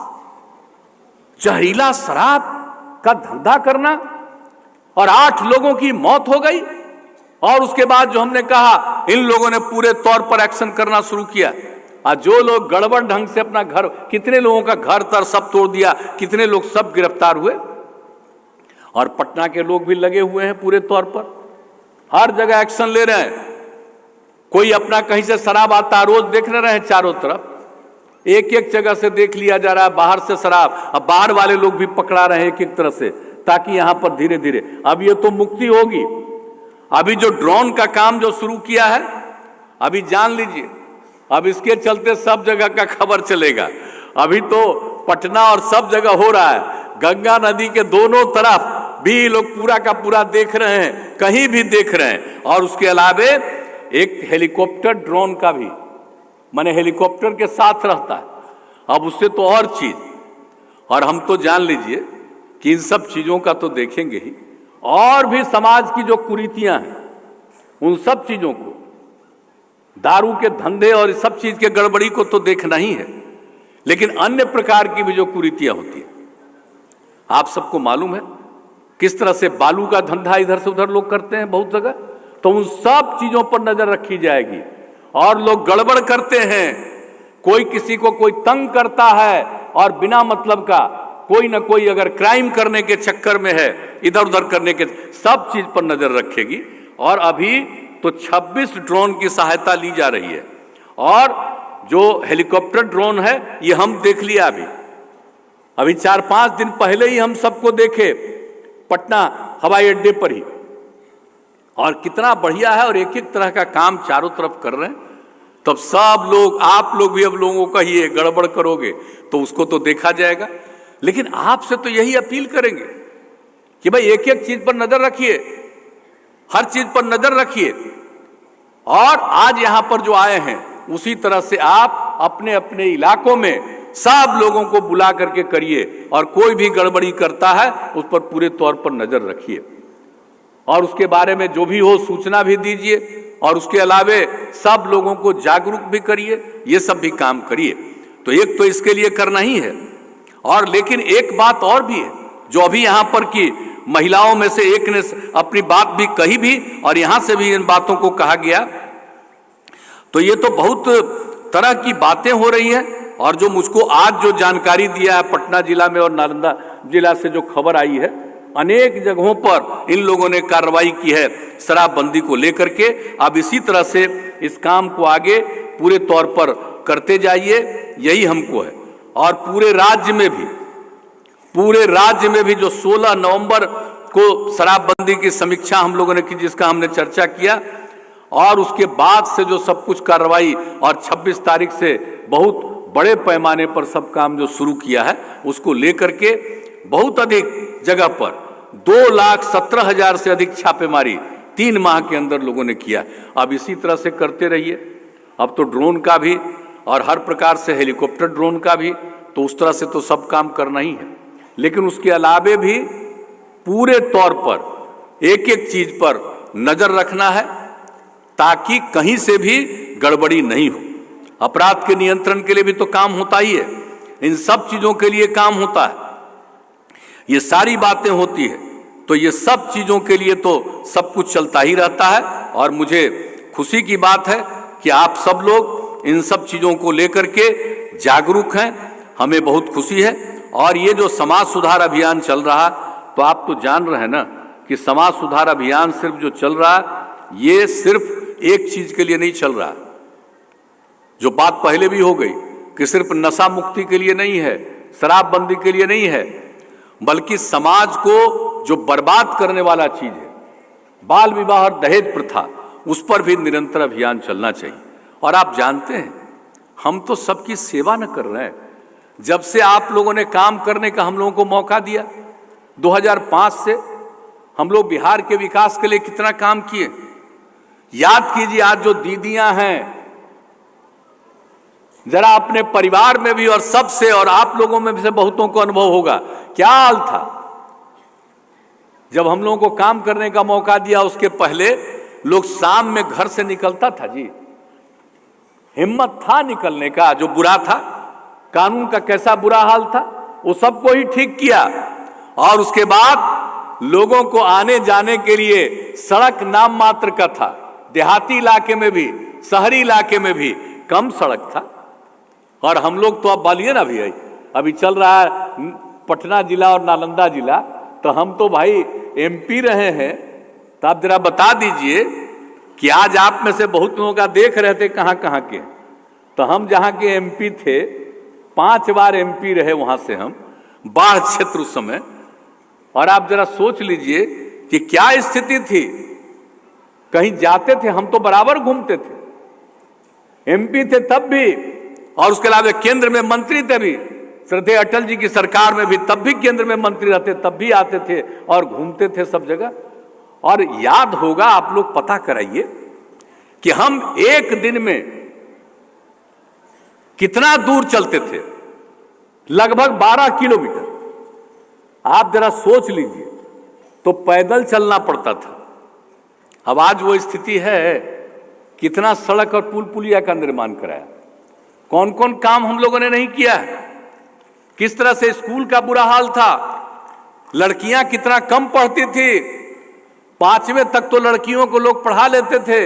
जहरीला शराब का धंधा करना और 8 लोगों की मौत हो गई, और उसके बाद जो हमने कहा इन लोगों ने पूरे तौर पर एक्शन करना शुरू किया, और जो लोग गड़बड़ ढंग से अपना घर, कितने लोगों का घर तर सब तोड़ दिया, कितने लोग सब गिरफ्तार हुए। और पटना के लोग भी लगे हुए हैं पूरे तौर पर, हर जगह एक्शन ले रहे हैं। कोई अपना कहीं से शराब आता, रोज देख रहे हैं चारों तरफ, एक एक जगह से देख लिया जा रहा है बाहर से शराब। अब बाहर वाले लोग भी पकड़ा रहे हैं एक एक तरह से, ताकि यहां पर धीरे धीरे अब ये तो मुक्ति होगी। अभी जो ड्रोन का काम जो शुरू किया है, अभी जान लीजिए, अब इसके चलते सब जगह का खबर चलेगा। अभी तो पटना और सब जगह हो रहा है, गंगा नदी के दोनों तरफ भी लोग पूरा का पूरा देख रहे हैं, कहीं भी देख रहे हैं। और उसके अलावे एक हेलीकॉप्टर ड्रोन का भी, माने हेलीकॉप्टर के साथ रहता है। अब उससे तो और चीज, और हम तो जान लीजिए कि इन सब चीजों का तो देखेंगे ही, और भी समाज की जो कुरीतियां हैं उन सब चीजों को, दारू के धंधे और इस सब चीज के गड़बड़ी को तो देखना ही है, लेकिन अन्य प्रकार की भी जो कुरीतियां होती है, आप सबको मालूम है किस तरह से बालू का धंधा इधर से उधर लोग करते हैं बहुत जगह, तो उन सब चीजों पर नजर रखी जाएगी। और लोग गड़बड़ करते हैं, कोई किसी को कोई तंग करता है, और बिना मतलब का कोई ना कोई अगर क्राइम करने के चक्कर में है, इधर उधर करने के, सब चीज पर नजर रखेगी। और अभी तो 26 ड्रोन की सहायता ली जा रही है, और जो हेलीकॉप्टर ड्रोन है ये हम देख लिया अभी 4-5 दिन पहले ही हम सबको देखे पटना हवाई अड्डे पर ही, और कितना बढ़िया है, और एक एक तरह का काम चारों तरफ कर रहे हैं। तब सब लोग, आप लोग भी अब लोगों को कहिए गड़बड़ करोगे तो उसको तो देखा जाएगा, लेकिन आपसे तो यही अपील करेंगे कि भाई एक एक चीज पर नजर रखिए, हर चीज पर नजर रखिए। और आज यहां पर जो आए हैं उसी तरह से आप अपने अपने इलाकों में सब लोगों को बुला करके करिए, और कोई भी गड़बड़ी करता है उस पर पूरे तौर पर नजर रखिए, और उसके बारे में जो भी हो सूचना भी दीजिए, और उसके अलावे सब लोगों को जागरूक भी करिए, ये सब भी काम करिए। तो एक तो इसके लिए करना ही है, और लेकिन एक बात और भी है जो अभी यहां पर की महिलाओं में से एक ने अपनी बात भी कही भी, और यहां से भी इन बातों को कहा गया। तो ये तो बहुत तरह की बातें हो रही है, और जो मुझको आज जो जानकारी दिया है पटना जिला में और नालंदा जिला से जो खबर आई है, अनेक जगहों पर इन लोगों ने कार्रवाई की है शराबबंदी को लेकर के। अब इसी तरह से इस काम को आगे पूरे तौर पर करते जाइए, यही हमको है। और पूरे राज्य में भी जो 16 नवंबर को शराबबंदी की समीक्षा हम लोगों ने की, जिसका हमने चर्चा किया, और उसके बाद से जो सब कुछ कार्रवाई, और 26 तारीख से बहुत बड़े पैमाने पर सब काम जो शुरू किया है, उसको लेकर के बहुत अधिक जगह पर 2,17,000 से अधिक छापेमारी 3 माह के अंदर लोगों ने किया। अब इसी तरह से करते रहिए। अब तो ड्रोन का भी, और हर प्रकार से हेलीकॉप्टर ड्रोन का भी, तो उस तरह से तो सब काम करना ही है, लेकिन उसके अलावे भी पूरे तौर पर एक एक चीज पर नजर रखना है, ताकि कहीं से भी गड़बड़ी नहीं हो। अपराध के नियंत्रण के लिए भी तो काम होता ही है, इन सब चीजों के लिए काम होता है, ये सारी बातें होती है। तो ये सब चीजों के लिए तो सब कुछ चलता ही रहता है। और मुझे खुशी की बात है कि आप सब लोग इन सब चीजों को लेकर के जागरूक हैं, हमें बहुत खुशी है। और ये जो समाज सुधार अभियान चल रहा, तो आप तो जान रहे हैं ना कि समाज सुधार अभियान सिर्फ जो चल रहा है, ये सिर्फ एक चीज के लिए नहीं चल रहा। जो बात पहले भी हो गई कि सिर्फ नशा मुक्ति के लिए नहीं है, शराबबंदी के लिए नहीं है, बल्कि समाज को जो बर्बाद करने वाला चीज है, बाल विवाह और दहेज प्रथा, उस पर भी निरंतर अभियान चलना चाहिए। और आप जानते हैं, हम तो सबकी सेवा न कर रहे हैं। जब से आप लोगों ने काम करने का हम लोगों को मौका दिया, 2005 से हम लोग बिहार के विकास के लिए कितना काम किए। याद कीजिए, आज जो दीदियां हैं, जरा अपने परिवार में भी और सबसे, और आप लोगों में भी से बहुतों को अनुभव होगा, क्या हाल था जब हम लोगों को काम करने का मौका दिया। उसके पहले लोग शाम में घर से निकलता था जी, हिम्मत था निकलने का। जो बुरा था, कानून का कैसा बुरा हाल था, वो सबको ही ठीक किया। और उसके बाद लोगों को आने जाने के लिए सड़क नाम मात्र का था। देहाती इलाके में भी, शहरी इलाके में भी कम सड़क था। और हम लोग तो अब बोलिए ना, अभी चल रहा है पटना जिला और नालंदा जिला, तो हम तो भाई एमपी रहे हैं। तो आप जरा बता दीजिए कि आज आप में से बहुत लोगों का देख रहे थे कहाँ कहाँ के, तो हम जहाँ के एमपी थे, 5 बार एमपी रहे, वहां से हम बाढ़ क्षेत्र उस समय। और आप जरा सोच लीजिए कि क्या स्थिति थी। कहीं जाते थे हम तो बराबर घूमते थे, एमपी थे तब भी, और उसके अलावा केंद्र में मंत्री थे भी, श्रद्धेय अटल जी की सरकार में भी, तब भी केंद्र में मंत्री रहते, तब भी आते थे और घूमते थे सब जगह। और याद होगा, आप लोग पता कराइए कि हम एक दिन में कितना दूर चलते थे, लगभग 12 किलोमीटर। आप जरा सोच लीजिए, तो पैदल चलना पड़ता था। अब आज वो स्थिति है, कितना सड़क और पुल पुलिया का निर्माण कराया, कौन कौन काम हम लोगों ने नहीं किया है, किस तरह से स्कूल का बुरा हाल था, लड़कियां कितना कम पढ़ती थी। 5वीं तक तो लड़कियों को लोग पढ़ा लेते थे,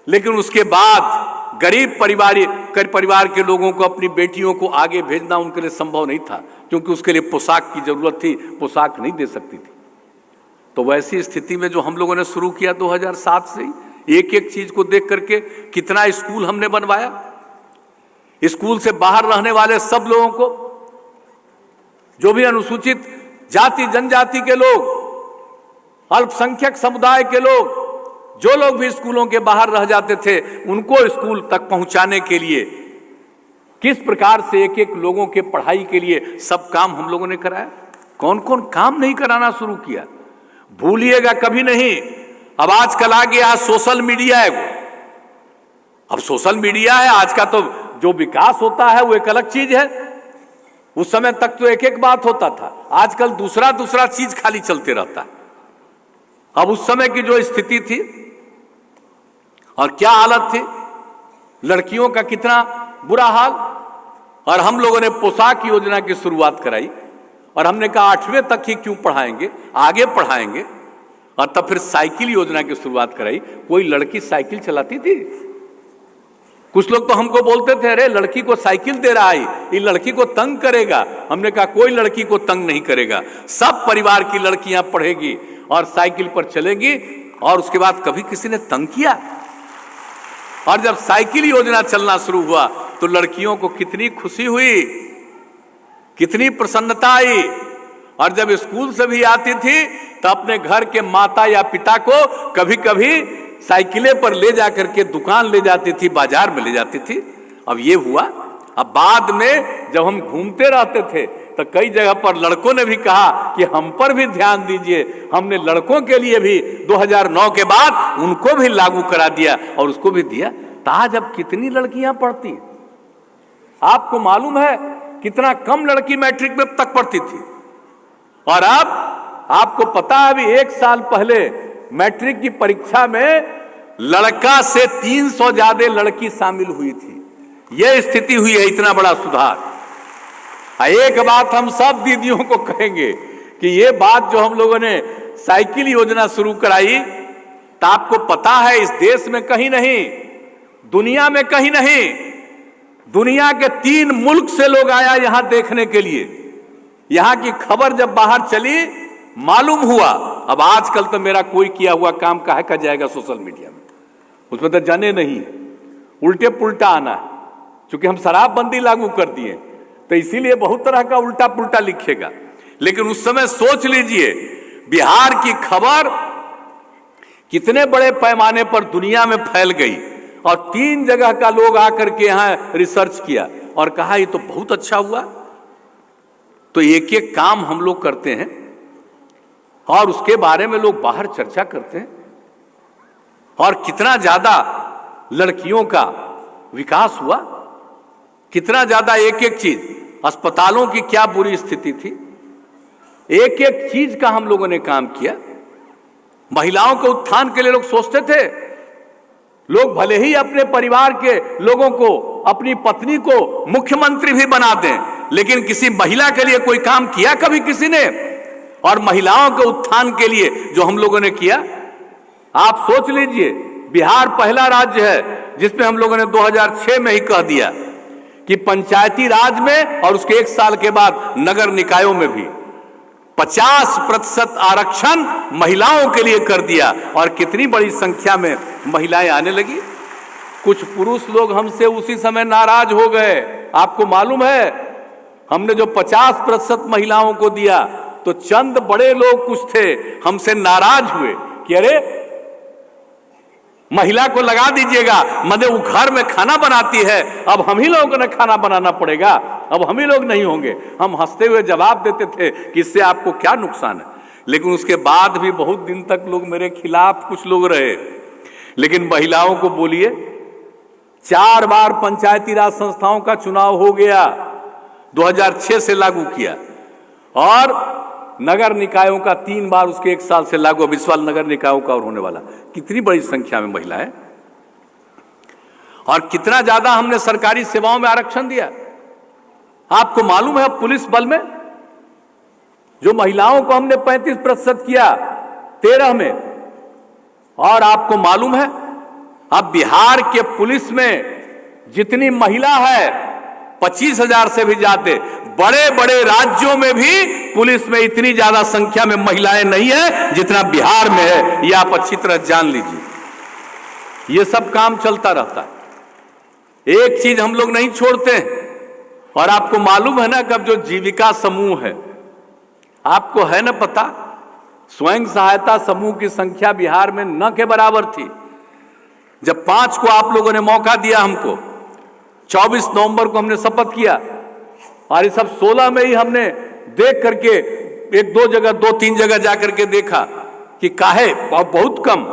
लेकिन उसके बाद गरीब परिवार के लोगों को अपनी बेटियों को आगे भेजना उनके लिए संभव नहीं था, क्योंकि उसके लिए पोशाक की जरूरत थी, पोशाक नहीं दे सकती थी। तो वैसी स्थिति में जो हम लोगों ने शुरू किया 2007 से ही, एक एक चीज को देख करके कितना स्कूल हमने बनवाया। स्कूल से बाहर रहने वाले सब लोगों को, जो भी अनुसूचित जाति जनजाति के लोग, अल्पसंख्यक समुदाय के लोग, जो लोग भी स्कूलों के बाहर रह जाते थे, उनको स्कूल तक पहुंचाने के लिए किस प्रकार से एक एक लोगों के पढ़ाई के लिए सब काम हम लोगों ने कराया। कौन कौन काम नहीं कराना शुरू किया, भूलिएगा कभी नहीं। अब आजकल आ गया सोशल मीडिया है, वो अब सोशल मीडिया है आज का, तो जो विकास होता है वो एक अलग चीज है। उस समय तक तो एक एक बात होता था, आजकल दूसरा दूसरा चीज खाली चलते रहता है। अब उस समय की जो स्थिति थी और क्या हालत थी, लड़कियों का कितना बुरा हाल। और हम लोगों ने पोशाक योजना की शुरुआत कराई, और हमने कहा 8वीं तक ही क्यों पढ़ाएंगे, आगे पढ़ाएंगे। और तब फिर साइकिल योजना की शुरुआत कराई। कोई लड़की साइकिल चलाती थी? कुछ लोग तो हमको बोलते थे, अरे लड़की को साइकिल दे रहा है, ये लड़की को तंग करेगा। हमने कहा कोई लड़की को तंग नहीं करेगा, सब परिवार की लड़कियां पढ़ेगी और साइकिल पर चलेगी। और उसके बाद कभी किसी ने तंग किया? और जब साइकिल योजना चलना शुरू हुआ तो लड़कियों को कितनी खुशी हुई, कितनी प्रसन्नता आई। और जब स्कूल से भी आती थी तो अपने घर के माता या पिता को कभी कभी साइकिलें पर ले जाकर के दुकान ले जाती थी, बाजार में ले जाती थी। अब ये हुआ। अब बाद में जब हम घूमते रहते थे तो कई जगह पर लड़कों ने भी कहा कि हम पर भी ध्यान दीजिए। हमने लड़कों के लिए भी 2009 के बाद उनको भी लागू करा दिया और उसको भी दिया। तो आज अब कितनी लड़कियां पढ़ती, आपको मालूम है कितना कम लड़की मैट्रिक में तक पढ़ती थी। और अब आपको पता है, अभी 1 साल पहले मैट्रिक की परीक्षा में लड़का से 300 ज्यादा लड़की शामिल हुई थी। यह स्थिति हुई है, इतना बड़ा सुधार। एक बात हम सब दीदियों को कहेंगे कि ये बात जो हम लोगों ने साइकिल योजना शुरू कराई, तो आपको पता है इस देश में कहीं नहीं, दुनिया में कहीं नहीं, दुनिया के 3 मुल्क से लोग आया यहां देखने के लिए। यहां की खबर जब बाहर चली, मालूम हुआ। अब आजकल तो मेरा कोई किया हुआ काम काहे का जाएगा सोशल मीडिया में, उसमें तो जाने नहीं, उल्टे पुल्टा आना है। क्योंकि हम शराबबंदी लागू कर दिए तो इसीलिए बहुत तरह का उल्टा पुल्टा लिखेगा। लेकिन उस समय सोच लीजिए, बिहार की खबर कितने बड़े पैमाने पर दुनिया में फैल गई और 3 जगह का लोग आकर के यहां रिसर्च किया और कहा ये तो बहुत अच्छा हुआ। तो एक एक काम हम लोग करते हैं और उसके बारे में लोग बाहर चर्चा करते हैं। और कितना ज्यादा लड़कियों का विकास हुआ, कितना ज्यादा एक एक चीज, अस्पतालों की क्या बुरी स्थिति थी, एक एक चीज का हम लोगों ने काम किया। महिलाओं के उत्थान के लिए लोग सोचते थे, लोग भले ही अपने परिवार के लोगों को, अपनी पत्नी को मुख्यमंत्री भी बना दें, लेकिन किसी महिला के लिए कोई काम किया कभी किसी ने? और महिलाओं के उत्थान के लिए जो हम लोगों ने किया, आप सोच लीजिए, बिहार पहला राज्य है जिसमें हम लोगों ने 2006 में ही कह दिया कि पंचायती राज में और उसके 1 साल के बाद नगर निकायों में भी 50% आरक्षण महिलाओं के लिए कर दिया। और कितनी बड़ी संख्या में महिलाएं आने लगी। कुछ पुरुष लोग हमसे उसी समय नाराज हो गए। आपको मालूम है, हमने जो 50% महिलाओं को दिया तो चंद बड़े लोग कुछ थे हमसे नाराज हुए कि अरे महिला को लगा दीजिएगा, मदे वो घर में खाना बनाती है, अब हम ही लोगों ने खाना बनाना पड़ेगा, अब हम ही लोग नहीं होंगे। हम हंसते हुए जवाब देते थे कि इससे आपको क्या नुकसान है। लेकिन उसके बाद भी बहुत दिन तक लोग मेरे खिलाफ कुछ लोग रहे। लेकिन महिलाओं को बोलिए, 4 बार पंचायती राज संस्थाओं का चुनाव हो गया, 2006 से लागू किया, और नगर निकायों का 3 बार उसके 1 साल से लागू, अब इस साल नगर निकायों का और होने वाला। कितनी बड़ी संख्या में महिलाएं, और कितना ज्यादा हमने सरकारी सेवाओं में आरक्षण दिया। आपको मालूम है, पुलिस बल में जो महिलाओं को हमने 35% किया 13 में, और आपको मालूम है अब बिहार के पुलिस में जितनी महिला है 25,000 से भी ज्यादा। बड़े बड़े राज्यों में भी पुलिस में इतनी ज्यादा संख्या में महिलाएं नहीं है जितना बिहार में है, ये आप अच्छी तरह जान लीजिए। ये सब काम चलता रहता है, एक चीज हम लोग नहीं छोड़ते हैं। और आपको मालूम है ना, कब जो जीविका समूह है, आपको है ना पता, स्वयं सहायता समूह की संख्या बिहार में न के बराबर थी। जब 5 को आप लोगों ने मौका दिया हमको, 24 नवंबर को हमने शपथ किया, और इस सब 16 में ही हमने देख करके 1-2 जगह, 2-3 जगह जाकर के देखा कि काहे बहुत कम,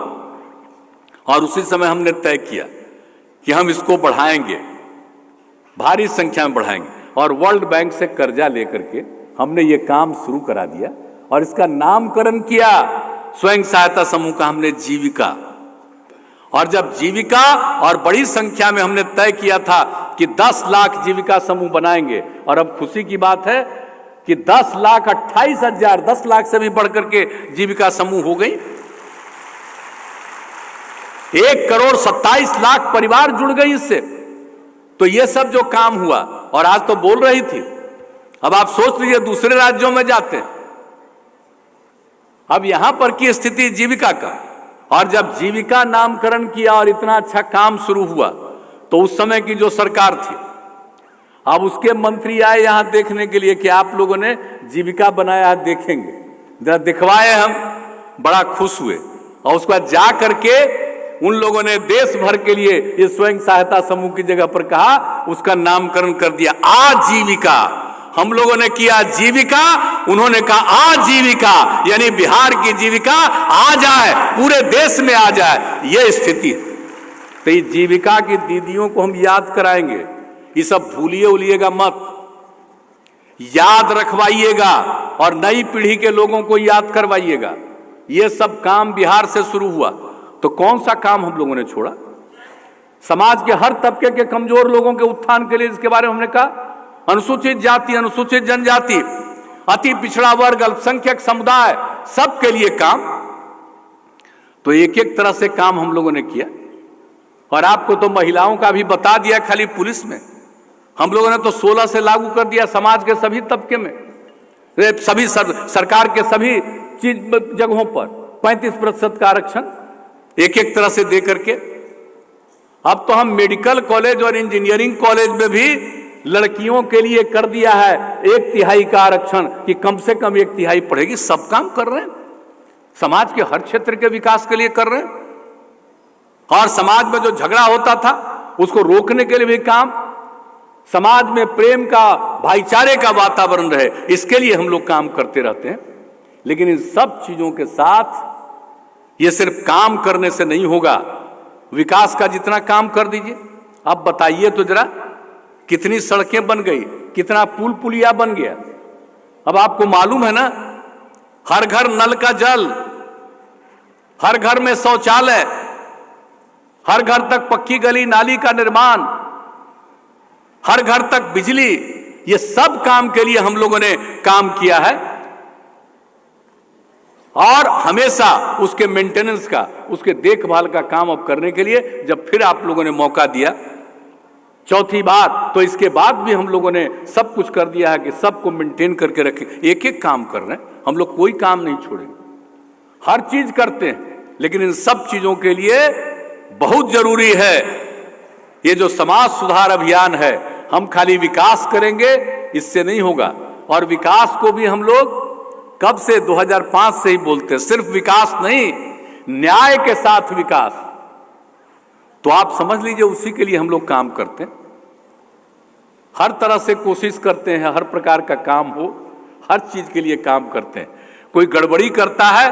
और उसी समय हमने तय किया कि हम इसको बढ़ाएंगे, भारी संख्या में बढ़ाएंगे। और वर्ल्ड बैंक से कर्जा लेकर के हमने ये काम शुरू करा दिया, और इसका नामकरण किया स्वयं सहायता समूह का हमने जीविका। और जब जीविका, और बड़ी संख्या में हमने तय किया था कि 10 लाख जीविका समूह बनाएंगे, और अब खुशी की बात है कि 10,28,000, 10 लाख से भी बढ़कर के जीविका समूह हो गई। 1,27,00,000 परिवार जुड़ गई इससे। तो ये सब जो काम हुआ, और आज तो बोल रही थी, अब आप सोच लीजिए दूसरे राज्यों में जाते हैं, अब यहां पर की स्थिति जीविका का। और जब जीविका नामकरण किया और इतना अच्छा काम शुरू हुआ, तो उस समय की जो सरकार थी, अब उसके मंत्री आए यहां देखने के लिए कि आप लोगों ने जीविका बनाया है, देखेंगे, जरा दिखवाए। हम बड़ा खुश हुए, और उसके बाद जा करके उन लोगों ने देश भर के लिए ये स्वयं सहायता समूह की जगह पर कहा, उसका नामकरण कर दिया आजीविका। हम लोगों ने किया जीविका, उन्होंने कहा आजीविका, यानी बिहार की जीविका आ जाए, पूरे देश में आ जाए, ये स्थिति। तो ये जीविका की दीदियों को हम याद कराएंगे, ये सब भूलिए उलिएगा मत, याद रखवाइएगा, और नई पीढ़ी के लोगों को याद करवाइएगा। ये सब काम बिहार से शुरू हुआ, तो कौन सा काम हम लोगों ने छोड़ा? समाज के हर तबके के कमजोर लोगों के उत्थान के लिए, इसके बारे में हमने कहा, अनुसूचित जाति, अनुसूचित जनजाति, अति पिछड़ा वर्ग, अल्पसंख्यक समुदाय, सबके लिए काम। तो एक एक तरह से काम हम लोगों ने किया। और आपको तो महिलाओं का भी बता दिया, खाली पुलिस में हम लोगों ने तो 16 से लागू कर दिया, समाज के सभी तबके में, सभी सरकार के सभी चीज जगहों पर 35% का आरक्षण एक एक तरह से दे करके। अब तो हम मेडिकल कॉलेज और इंजीनियरिंग कॉलेज में भी लड़कियों के लिए कर दिया है 1/3 का आरक्षण, कि कम से कम 1/3 पढ़ेगी। सब काम कर रहे हैं, समाज के हर क्षेत्र के विकास के लिए कर रहे हैं। और समाज में जो झगड़ा होता था उसको रोकने के लिए भी काम, समाज में प्रेम का, भाईचारे का वातावरण रहे, इसके लिए हम लोग काम करते रहते हैं। लेकिन इन सब चीजों के साथ ये सिर्फ काम करने से नहीं होगा। विकास का जितना काम कर दीजिए। अब बताइए तो जरा, कितनी सड़कें बन गई, कितना पुल पुलिया बन गया। अब आपको मालूम है ना, हर घर नल का जल, हर घर में शौचालय, हर घर तक पक्की गली नाली का निर्माण, हर घर तक बिजली, ये सब काम के लिए हम लोगों ने काम किया है। और हमेशा उसके मेंटेनेंस का, उसके देखभाल का काम अब करने के लिए जब फिर आप लोगों ने मौका दिया, चौथी बात तो इसके बाद भी हम लोगों ने सब कुछ कर दिया है कि सबको मेंटेन करके रखें। एक एक काम कर रहे हैं हम लोग, कोई काम नहीं छोड़ेंगे, हर चीज करते हैं। लेकिन इन सब चीजों के लिए बहुत जरूरी है ये जो समाज सुधार अभियान है। हम खाली विकास करेंगे इससे नहीं होगा। और विकास को भी हम लोग कब से, 2005 से ही बोलते हैं। सिर्फ विकास नहीं, न्याय के साथ विकास। तो आप समझ लीजिए उसी के लिए हम लोग काम करते हैं। हर तरह से कोशिश करते हैं, हर प्रकार का काम हो, हर चीज के लिए काम करते हैं। कोई गड़बड़ी करता है,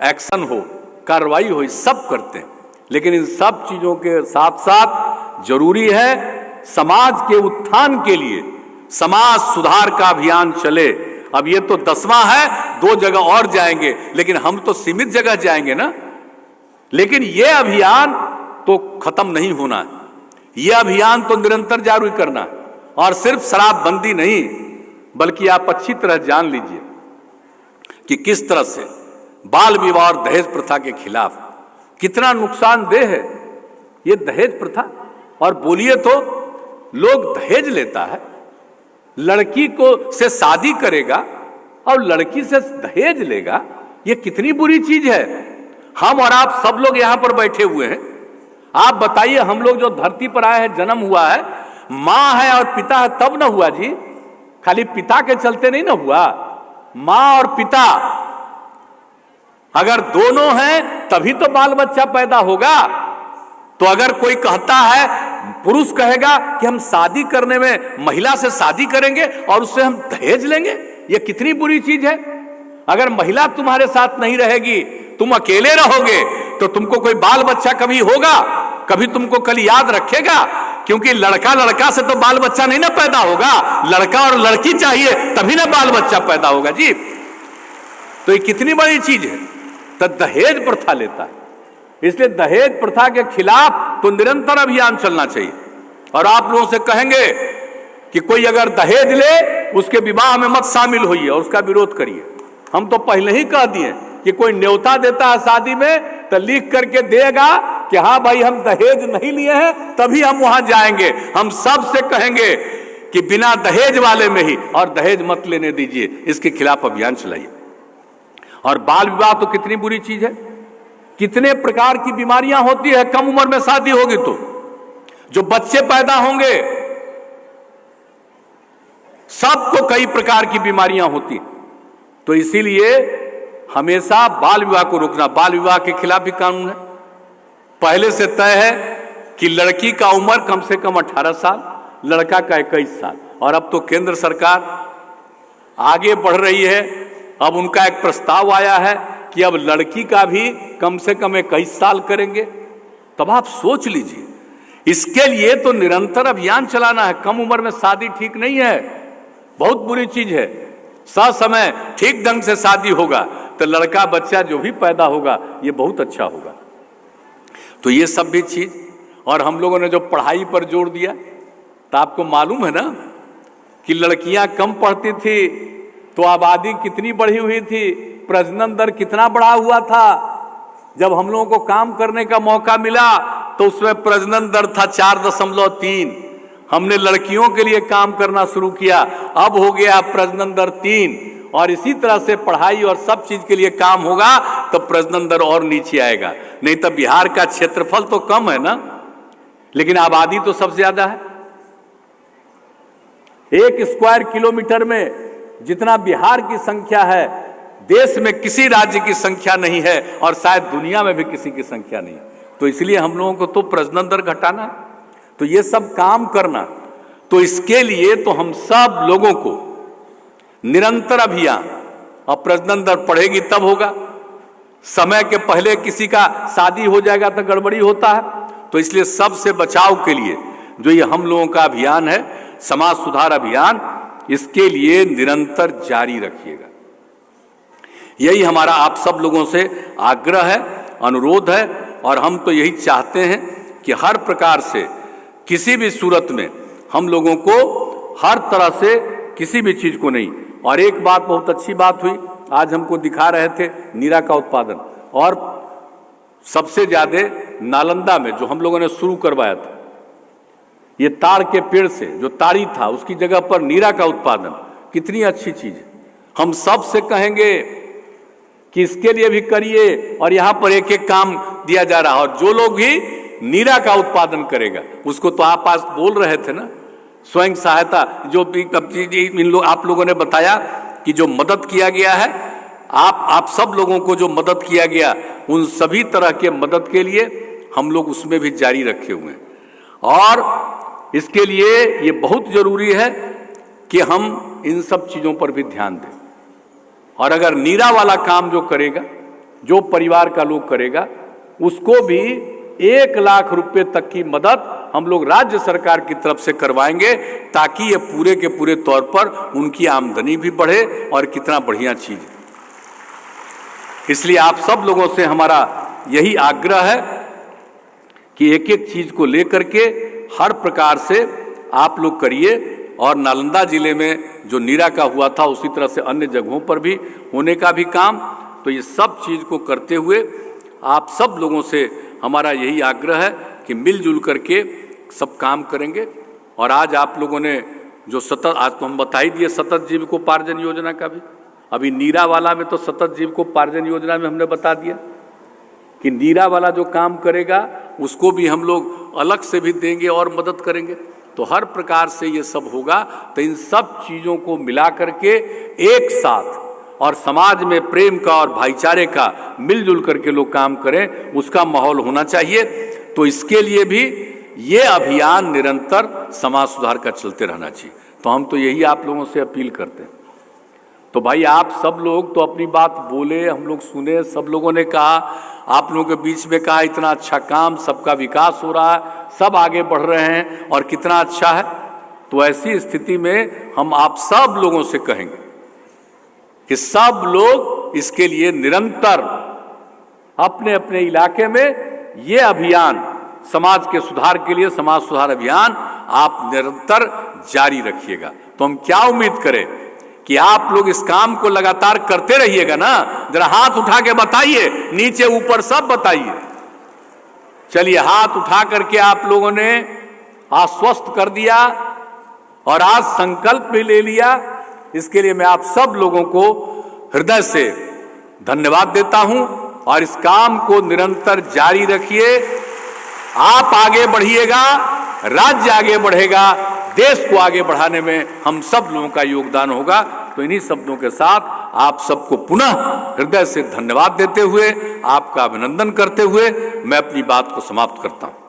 एक्शन हो, कार्रवाई हो, सब करते हैं। लेकिन इन सब चीजों के साथ साथ जरूरी है समाज के उत्थान के लिए समाज सुधार का अभियान चले। अब ये तो 10वां है, 2 जगह और जाएंगे, लेकिन हम तो सीमित जगह जाएंगे ना। लेकिन ये अभियान तो खत्म नहीं होना है, ये अभियान तो निरंतर जारी करना है। और सिर्फ शराबबंदी नहीं, बल्कि आप अच्छी तरह जान लीजिए कि किस तरह से बाल विवाह और दहेज प्रथा के खिलाफ कितना नुकसानदेह है ये दहेज प्रथा। और बोलिए तो लोग दहेज लेता है, लड़की को से शादी करेगा और लड़की से दहेज लेगा, ये कितनी बुरी चीज है। हम और आप सब लोग यहां पर बैठे हुए हैं। आप बताइए, हम लोग जो धरती पर आए हैं, जन्म हुआ है, मां है और पिता है तब ना हुआ जी। खाली पिता के चलते नहीं ना हुआ, मां और पिता अगर दोनों हैं तभी तो बाल बच्चा पैदा होगा। तो अगर कोई कहता है, पुरुष कहेगा कि हम शादी करने में महिला से शादी करेंगे और उससे हम दहेज लेंगे, ये कितनी बुरी चीज है। अगर महिला तुम्हारे साथ नहीं रहेगी, तुम अकेले रहोगे, तो तुमको कोई बाल बच्चा कभी होगा, कभी तुमको कल याद रखेगा। क्योंकि लड़का लड़का से तो बाल बच्चा नहीं ना पैदा होगा, लड़का और लड़की चाहिए तभी ना बाल बच्चा पैदा होगा जी। तो ये कितनी बड़ी चीज है। तो दहेज प्रथा लेता है, इसलिए दहेज प्रथा के खिलाफ तो निरंतर अभियान चलना चाहिए। और आप लोगों से कहेंगे कि कोई अगर दहेज ले, उसके विवाह में मत शामिल होइए और उसका विरोध करिए। हम तो पहले ही कह दिए कि कोई न्योता देता है शादी में तो लिख करके देगा कि हाँ भाई हम दहेज नहीं लिए हैं, तभी हम वहां जाएंगे। हम सब से कहेंगे कि बिना दहेज वाले में ही, और दहेज मत लेने दीजिए, इसके खिलाफ अभियान चलाइए। और बाल विवाह तो कितनी बुरी चीज है, कितने प्रकार की बीमारियां होती है। कम उम्र में शादी होगी तो जो बच्चे पैदा होंगे सबको कई प्रकार की बीमारियां होती। तो इसीलिए हमेशा बाल विवाह को रोकना। बाल विवाह के खिलाफ भी कानून है। पहले से तय है कि लड़की का उम्र कम से कम 18 साल, लड़का का 21 साल। और अब तो केंद्र सरकार आगे बढ़ रही है। अब उनका एक प्रस्ताव आया है कि अब लड़की का भी कम से कम 21 साल करेंगे। तब आप सोच लीजिए, इसके लिए तो निरंतर अभियान चलाना है। कम उम्र में शादी ठीक नहीं है, बहुत बुरी चीज है। समय ठीक ढंग से शादी होगा तो लड़का बच्चा जो भी पैदा होगा ये बहुत अच्छा होगा। तो ये सब भी चीज। और हम लोगों ने जो पढ़ाई पर जोर दिया, तो आपको मालूम है ना कि लड़कियां कम पढ़ती थी तो आबादी कितनी बढ़ी हुई थी, प्रजनन दर कितना बढ़ा हुआ था। जब हम लोगों को काम करने का मौका मिला तो उसमें प्रजनन दर था 4.3। हमने लड़कियों के लिए काम करना शुरू किया, अब हो गया प्रजनन दर 3। और इसी तरह से पढ़ाई और सब चीज के लिए काम होगा तो प्रजनन दर और नीचे आएगा। नहीं तो बिहार का क्षेत्रफल तो कम है ना, लेकिन आबादी तो सबसे ज्यादा है। 1 स्क्वायर किलोमीटर में जितना बिहार की संख्या है, देश में किसी राज्य की संख्या नहीं है, और शायद दुनिया में भी किसी की संख्या नहीं। तो इसलिए हम लोगों को तो प्रजनन दर घटाना, तो ये सब काम करना। तो इसके लिए तो हम सब लोगों को निरंतर अभियान, और प्रजनन दर बढ़ेगी तब होगा। समय के पहले किसी का शादी हो जाएगा तो गड़बड़ी होता है। तो इसलिए सबसे बचाव के लिए जो ये हम लोगों का अभियान है, समाज सुधार अभियान, इसके लिए निरंतर जारी रखिएगा। यही हमारा आप सब लोगों से आग्रह है, अनुरोध है। और हम तो यही चाहते हैं कि हर प्रकार से किसी भी सूरत में हम लोगों को हर तरह से किसी भी चीज को नहीं। और एक बात बहुत अच्छी बात हुई, आज हमको दिखा रहे थे नीरा का उत्पादन, और सबसे ज्यादा नालंदा में जो हम लोगों ने शुरू करवाया था, ये ताड़ के पेड़ से जो ताड़ी था उसकी जगह पर नीरा का उत्पादन, कितनी अच्छी चीज है। हम सब से कहेंगे कि इसके लिए भी करिए, और यहाँ पर एक एक काम दिया जा रहा है। और जो लोग भी नीरा का उत्पादन करेगा उसको, तो आप आज बोल रहे थे ना, स्वयं सहायता जो आप लोगों ने बताया कि जो मदद किया गया है, आप सब लोगों को जो मदद किया गया, उन सभी तरह के मदद के लिए हम लोग उसमें भी जारी रखे हुए हैं। और इसके लिए ये बहुत जरूरी है कि हम इन सब चीजों पर भी ध्यान दें। और अगर नीरा वाला काम जो करेगा, जो परिवार का लोग करेगा, उसको भी 1 लाख रुपए तक की मदद हम लोग राज्य सरकार की तरफ से करवाएंगे, ताकि ये पूरे के पूरे तौर पर उनकी आमदनी भी बढ़े। और कितना बढ़िया चीज है। इसलिए आप सब लोगों से हमारा यही आग्रह है कि एक एक चीज को लेकर के हर प्रकार से आप लोग करिए। और नालंदा जिले में जो नीरा का हुआ था, उसी तरह से अन्य जगहों पर भी होने का भी काम, तो ये सब चीज को करते हुए आप सब लोगों से हमारा यही आग्रह है कि मिलजुल करके सब काम करेंगे। और आज आप लोगों ने जो सतत, आज तो हम बता ही दिए सतत जीविकोपार्जन योजना का भी, अभी नीरा वाला में तो सतत जीविकोपार्जन योजना में हमने बता दिया कि नीरा वाला जो काम करेगा उसको भी हम लोग अलग से भी देंगे और मदद करेंगे। तो हर प्रकार से ये सब होगा। तो इन सब चीजों को मिला करके एक साथ और समाज में प्रेम का और भाईचारे का मिलजुल करके लोग काम करें, उसका माहौल होना चाहिए। तो इसके लिए भी ये अभियान निरंतर समाज सुधार का चलते रहना चाहिए। तो हम तो यही आप लोगों से अपील करते हैं। तो भाई आप सब लोग तो अपनी बात बोले, हम लोग सुने, सब लोगों ने कहा, आप लोगों के बीच में कहा इतना अच्छा काम, सबका विकास हो रहा है, सब आगे बढ़ रहे हैं और कितना अच्छा है। तो ऐसी स्थिति में हम आप सब लोगों से कहेंगे कि सब लोग इसके लिए निरंतर अपने अपने इलाके में ये अभियान, समाज के सुधार के लिए समाज सुधार अभियान आप निरंतर जारी रखिएगा। तो हम क्या उम्मीद करें कि आप लोग इस काम को लगातार करते रहिएगा ना। जरा हाथ उठा के बताइए, नीचे ऊपर सब बताइए। चलिए, हाथ उठा करके आप लोगों ने आश्वस्त कर दिया और आज संकल्प भी ले लिया। इसके लिए मैं आप सब लोगों को हृदय से धन्यवाद देता हूं। और इस काम को निरंतर जारी रखिए। आप आगे बढ़िएगा, राज्य आगे बढ़ेगा, देश को आगे बढ़ाने में हम सब लोगों का योगदान होगा। तो इन्हीं शब्दों के साथ आप सबको पुनः हृदय से धन्यवाद देते हुए, आपका अभिनंदन करते हुए मैं अपनी बात को समाप्त करता हूं।